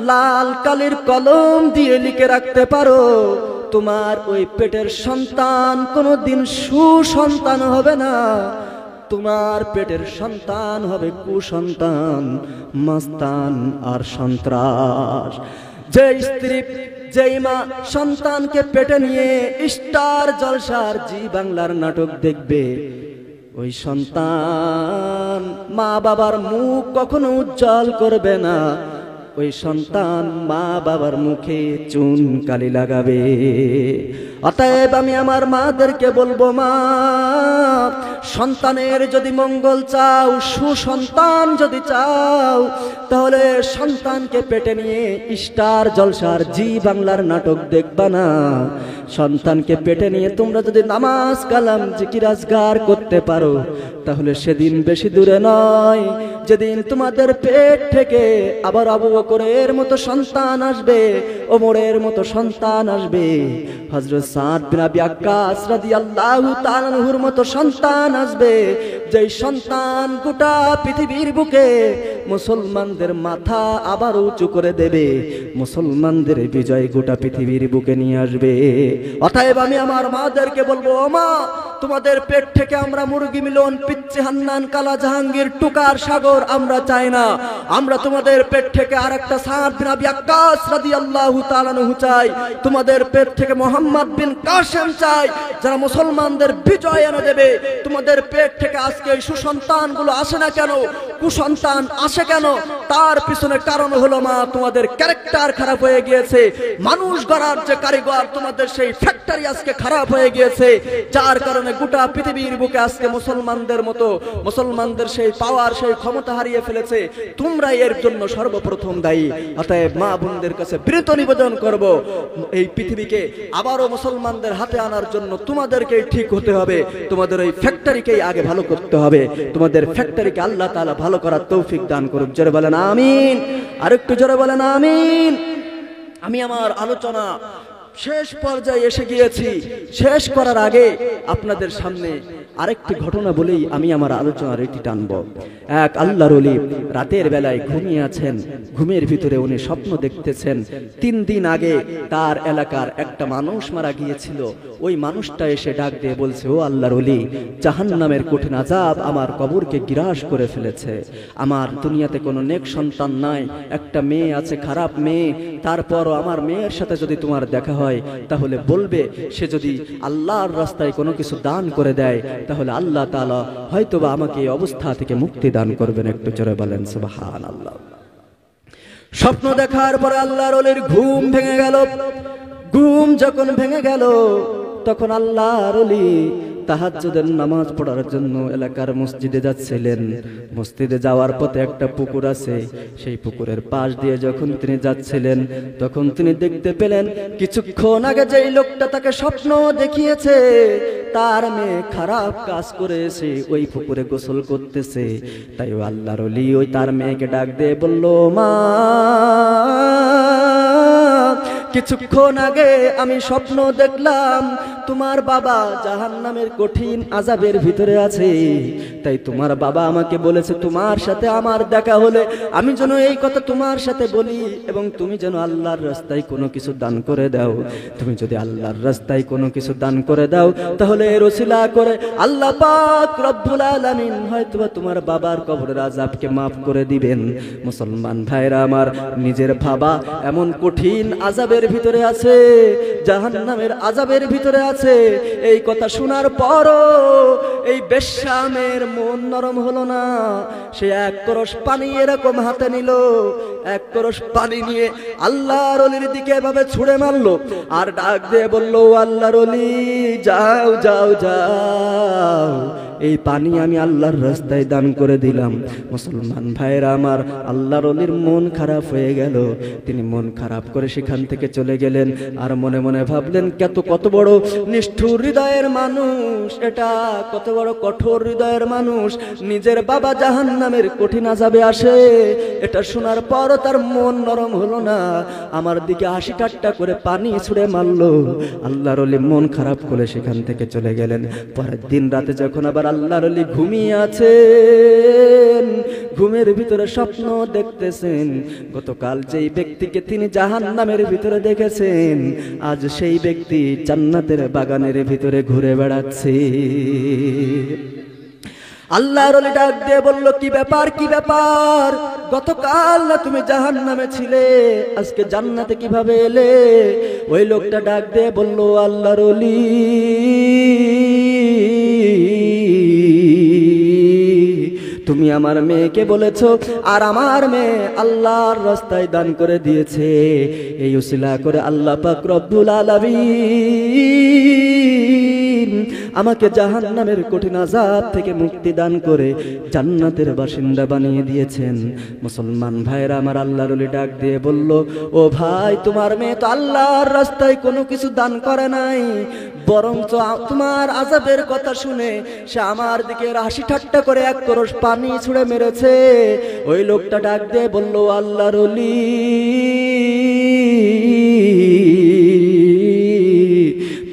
লাল কালির কলম দিয়ে লিখে রাখতে পারো, তোমার ওই পেটের সন্তান কোনোদিন সুসন্তান হবে না। তোমার পেটের সন্তান হবে কুসন্তান, মাস্তান আর সন্ত্রাস। যে স্ত্রী, যেই মা সন্তানকে পেটে নিয়ে স্টার জলসার জি বাংলার নাটক দেখবে, ওই সন্তান মা বাবার মুখ কখনো উজ্জ্বল করবে না। ওই সন্তান মা বাবার মুখে চুন কালি লাগাবে। অতএব আমি আমার মাদেরকে বলবো, মা, সন্তানের যদি মঙ্গল চাও, সুসন্তান যদি চাও, তাহলে সন্তানকে পেটে নিয়ে স্টার জলসার জি বাংলার নাটক দেখবা না। সন্তানকে পেটে নিয়ে তোমরা যদি নামাজ কালাম জিকির আজগার করতে পারো, তাহলে সেদিন বেশি দূরে নয়, যেদিন তোমাদের পেট থেকে আবার আবু বকরের মতো সন্তান আসবে, ওমরের মতো সন্তান আসবে, হযরত সাদ বিন আবি ওয়াক্কাস রাদিয়াল্লাহু তাআলা আনহুর মতো সন্তান আসবে। যেই সন্তান গোটা পৃথিবীর বুকে মুসলমানদের মাথা আবার উঁচু করে দেবে, মুসলমানদের বিজয় গোটা পৃথিবীর বুকে নিয়ে আসবে। অতএব আমি আমার মাদেরকে বলবো, ও মা, তোমাদের পেট থেকে আমরা মুরগি মিলন, পিচ্চি হান্নান, কালা জাহাঙ্গীর, টুকার সাগর আমরা চাই না। আমরা তোমাদের পেট থেকে আরেকটা সাদ বিন আবি আক্কাস রাদিয়াল্লাহু তাআলা আনহু চাই। তোমাদের পেট থেকে মোহাম্মদ বিন কাসেম চাই, যারা মুসলমানদের বিজয় এনে দেবে। তোমাদের পেট থেকে আজকে এই সুসন্তানগুলো আসে না কেন, কুসন্তান আসে কেন? তার পিছনে কারণ হলো মা, তোমাদের ক্যারেক্টার খারাপ হয়ে গিয়েছে। মানুষ গড়ার যে কারিগর, তোমাদের সেই ফ্যাক্টরি আজকে খারাপ হয়ে গিয়েছে, যার কারণে গোটা পৃথিবীর বুকে আজকে মুসলমানদের মতো, মুসলমানদের সেই পাওয়ার, সেই ক্ষমতা হারিয়ে ফেলেছে। তোমরা এর জন্য সর্বপ্রথম দায়ী। অতএব মা বোনদের কাছে বিনীত নিবেদন করব, এই পৃথিবীকে আবারও মুসলমানদের হাতে আনার জন্য তোমাদেরকেই ঠিক হতে হবে। তোমাদের এই ফ্যাক্টরিকেই আগে ভালো করতে হবে। তোমাদের ফ্যাক্টরিকে আল্লাহ তাআলা ভালো করার তৌফিক দান করুক। জোরে বলেন আমিন। আরেকটু জোরে বলেন আমিন। আমি আমার আলোচনা শেষ পর্যায়ে এসে গিয়েছি। শেষ করার আগে আপনাদের সামনে আরেকটি ঘটনা বলেই আমি আমার আলোচনার এটি টানব। এক আল্লাহর ওলি রাতের বেলায় ঘুমিয়ে আছেন। ঘুমের ভিতরে উনি স্বপ্ন দেখতেছেন 3 দিন আগে তার এলাকার একটা মানুষ মারা গিয়েছিল। ওই মানুষটা এসে ডাক দিয়ে বলছে, ও আল্লাহর ওলি, জাহান্নামের কঠিন আযাব আমার কবরকে গ্রাস করে ফেলেছে। আমার দুনিয়াতে কোনো নেক সন্তান নাই, একটা মেয়ে আছে, খারাপ মেয়ে। তারপরও আমার মেয়ের সাথে যদি তোমার দেখা হয়, তাহলে বলবে সে যদি আল্লাহর রাস্তায় কোনো কিছু দান করে দেয়, তাহলে আল্লাহ তাআলা হয়তোবা আমাকে এই অবস্থা থেকে মুক্তি দান করবেন। একটু জোরে বলেন সুবহানাল্লাহ। স্বপ্ন দেখার পরে আল্লাহর ওলির ঘুম ভেঙে গেল। ঘুম যখন ভেঙে গেল, তখন আল্লাহর ওলি তাহাজ্জুদের নামাজ পড়ার জন্য এলাকার মসজিদে যাচ্ছিলেন। মসজিদে যাওয়ার পথে একটা পুকুর আছে। সেই পুকুরের পাশ দিয়ে যখন তিনি যাচ্ছিলেন, তখন তিনি দেখতে পেলেন কিছুক্ষণ আগে যেই লোকটা তাকে স্বপ্ন দেখিয়েছে, তার মেয়ে খারাপ কাজ করে এসে ওই পুকুরে গোসল করতেছে। তাই আল্লাহর ওলি ওই তার মেয়েকে ডাক দিয়ে বলল, মা, কিছুক্ষণ আগে আমি স্বপ্ন দেখলাম তোমার বাবা জাহান্নামের কঠিন আযাবের ভিতরে আছে। তাই তোমার বাবা আমাকে বলেছে তোমার সাথে আমার দেখা হলে আমি যেন এই কথা তোমার সাথে বলি, এবং তুমি যেন আল্লাহর রাস্তায় কোনো কিছু দান করে দাও। তুমি যদি আল্লাহর রাস্তায় কোনো কিছু দান করে দাও, তাহলে এর ওসিলা করে আল্লাহ পাক রব্বুল আলামিন হয়তোবা তোমার বাবার কবরের আযাবকে মাফ করে দিবেন। মুসলমান ভাইরা আমার, নিজের বাবা এমন কঠিন আযাবের ভিতরে আছে, জাহান্নামের আযাবের ভিতরে আছে, এই কথা শোনার পরও এই বেশ্যামের মন নরম হলো না। সে এক কলস পানি এরকম হাতে নিল, এক কলস পানি নিয়ে আল্লাহর ওলির দিকে এভাবে ছুঁড়ে মারলো, আর ডাক দিয়ে বলল, আল্লাহর ওলি, যাও যাও যাও, এই পানি আমি আল্লাহর রাস্তায় দান করে দিলাম। মুসলমান ভাইরা আমার, আল্লাহর ওলির মন খারাপ হয়ে গেল। তিনি মন খারাপ করে সেখান থেকে চলে গেলেন। আর মনে মনে ভাবলেন, কত বড় নিষ্ঠুর হৃদয়ের মানুষ এটা, কত বড় কঠোর হৃদয়ের মানুষ। নিজের বাবা জাহান্নামের কঠিন আযাবে আসে, এটা শোনার পরও তার মন নরম হলো না। আমার দিকে হাসি ঠাট্টা করে পানি ছুঁড়ে মারলো। আল্লাহর ওলি মন খারাপ করে সেখান থেকে চলে গেলেন। পরের দিন রাতে যখন আবার আল্লাহর ওলি ঘুমিয়ে আছেন, ঘুমের ভিতরে স্বপ্ন দেখতেছেন, গতকাল যেই ব্যক্তিকে তিনি জাহান্নামের ভিতরে দেখেছেন, আজ সেই ব্যক্তি জান্নাতের বাগানের ভিতরে ঘুরে বেড়াচ্ছে। আল্লাহর ওলি ডাক দিয়ে বলল, কি ব্যাপার, কি ব্যাপার? গতকাল না তুমি জাহান্নামে ছিলে, আজকে জান্নাতে কিভাবে এলে? ওই লোকটা ডাক দিয়ে বলল, আল্লাহর ওলি, তুমি আমার মেয়েকে বলেছো, আর আমার মেয়ে আল্লাহর রাস্তায় দান করে দিয়েছে। এই উসিলা করে আল্লাহ পাক রব্বুল আলামিন আমাকে জাহান্নামের কঠিন আযাব থেকে মুক্তি দান করে জান্নাতের বাসিন্দা বানিয়ে দিয়েছেন। মুসলমান ভাইরা আমার, আল্লাহর ওলি ডাক দিয়ে বলল, ও ভাই, তোমার মেয়ে তো আল্লাহর রাস্তায় কোনো কিছু দান করে নাই, বরঞ্চ তোমার আযাবের কথা শুনে সে আমার দিকে হাসি ঠাট্টা করে এক কলস পানি ছুঁড়ে মেরেছে। ওই লোকটা ডাক দিয়ে বলল, আল্লাহর ওলি,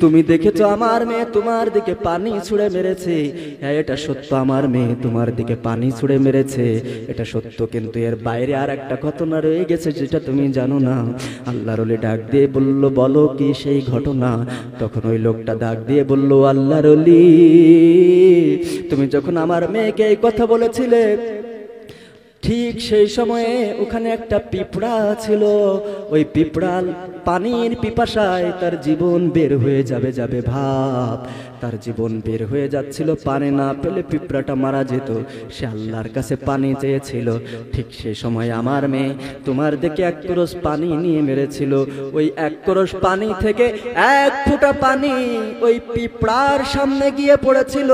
তুমি দেখেছো আমার মেয়ে তোমার দিকে পানি ছুঁড়ে মেরেছে, হ্যাঁ এটা সত্য, আমার মেয়ে তোমার দিকে পানি ছুঁড়ে মেরেছে, এটা সত্য, কিন্তু এর বাইরে আর একটা ঘটনা রয়ে গেছে যেটা তুমি জানো না। আল্লাহর ওলি ডাক দিয়ে বলল, বলো কি সেই ঘটনা? তখন ওই লোকটা ডাক দিয়ে বলল, আল্লাহর ওলি, তুমি যখন আমার মেয়েকে এই কথা বলেছিলে ঠিক সেই সময়ে ওখানে একটা পিঁপড়া ছিল, ওই পিঁপড়া পানির পিপাসায় তার জীবন বের হয়ে যাবে ভাব, তার জীবন বের হয়ে যাচ্ছিল, পানি না পেলে পিঁপড়াটা মারা যেত, সে আল্লাহর কাছে পানি চেয়েছিল। ঠিক সেই সময় আমার মেয়ে তোমার দিকে এক কলস পানি নিয়ে মেরেছিল, ওই এক কলস পানি থেকে এক ফোঁটা পানি ওই পিঁপড়ার সামনে গিয়ে পড়েছিল,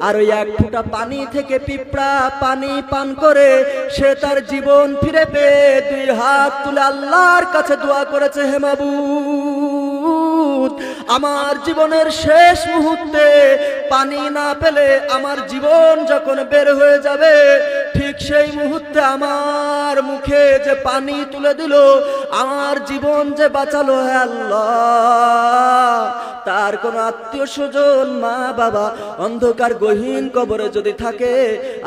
আর ওই এক ফোঁটা পানি থেকে পিঁপড়া পানি পান করে সে তার জীবন ফিরে পেয়ে দুই হাত তুলে আল্লাহর কাছে দোয়া করেছে, হে মাবুদ, আমার জীবনের শেষ মুহূর্তে পানি না পেলে আমার জীবন যখন বের হয়ে যাবে, ঠিক সেই মুহূর্তে আমার মুখে যে পানি তুলে দিল, আমার জীবন যে বাঁচালো, হে আল্লাহ, তার কোন আত্মীয় স্বজন মা বাবা অন্ধকার গহীন কবরে যদি থাকে,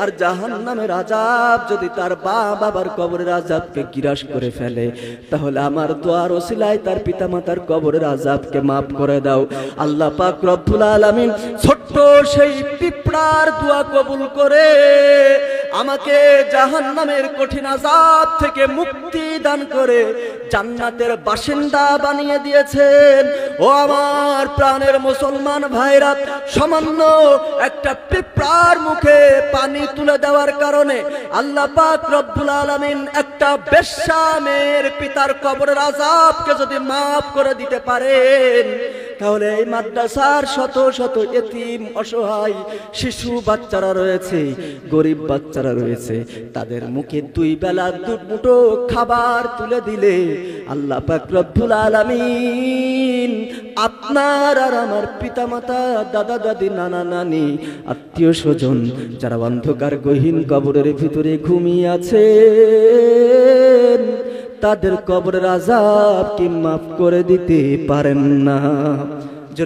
আর জাহান্নামের আযাব যদি তার বাবার কবরের আযাবকে গ্রাস করে ফেলে, তাহলে আমার দোয়ার ওসিলায় তার পিতামাতার কবরের আযাবকে মাফ করে দাও। আল্লাহ পাক রব্বুল আলামিন ছোট্ট সেই পিঁপড়ার দোয়া কবুল করে আমাকে জাহান্নামের কঠিন আযাব থেকে মুক্তি দান করে জান্নাতের বাসিন্দা বানিয়ে দিয়েছেন। ও আমার প্রাণের মুসলমান ভাইরা, সামান্য একটা পিঁপড়ার মুখে পানি তুলে দেওয়ার কারণে আল্লাহ পাক রব্বুল আলামিন একটা বেশ্যা মেয়ের পিতার কবরের আযাবকে যদি মাফ করে দিতে পারেন, তাহলে এই মাদ্রাসার শত শত এতিম অসহায় শিশু বাচ্চারা রয়েছে, গরিব বাচ্চারা রয়েছে, তাদের মুখে দুই বেলা দুমুঠো খাবার তুলে দিলে আল্লাহ পাক রব্বুল আলামিন আপনার আর আমার পিতামাতা, দাদা দাদি, নানা নানি, আত্মীয় স্বজন যারা অন্ধকার গহীন কবরের ভিতরে ঘুমিয়ে আছে, তাদের কবরের আযাব কি মাফ করে দিতে পারেন না?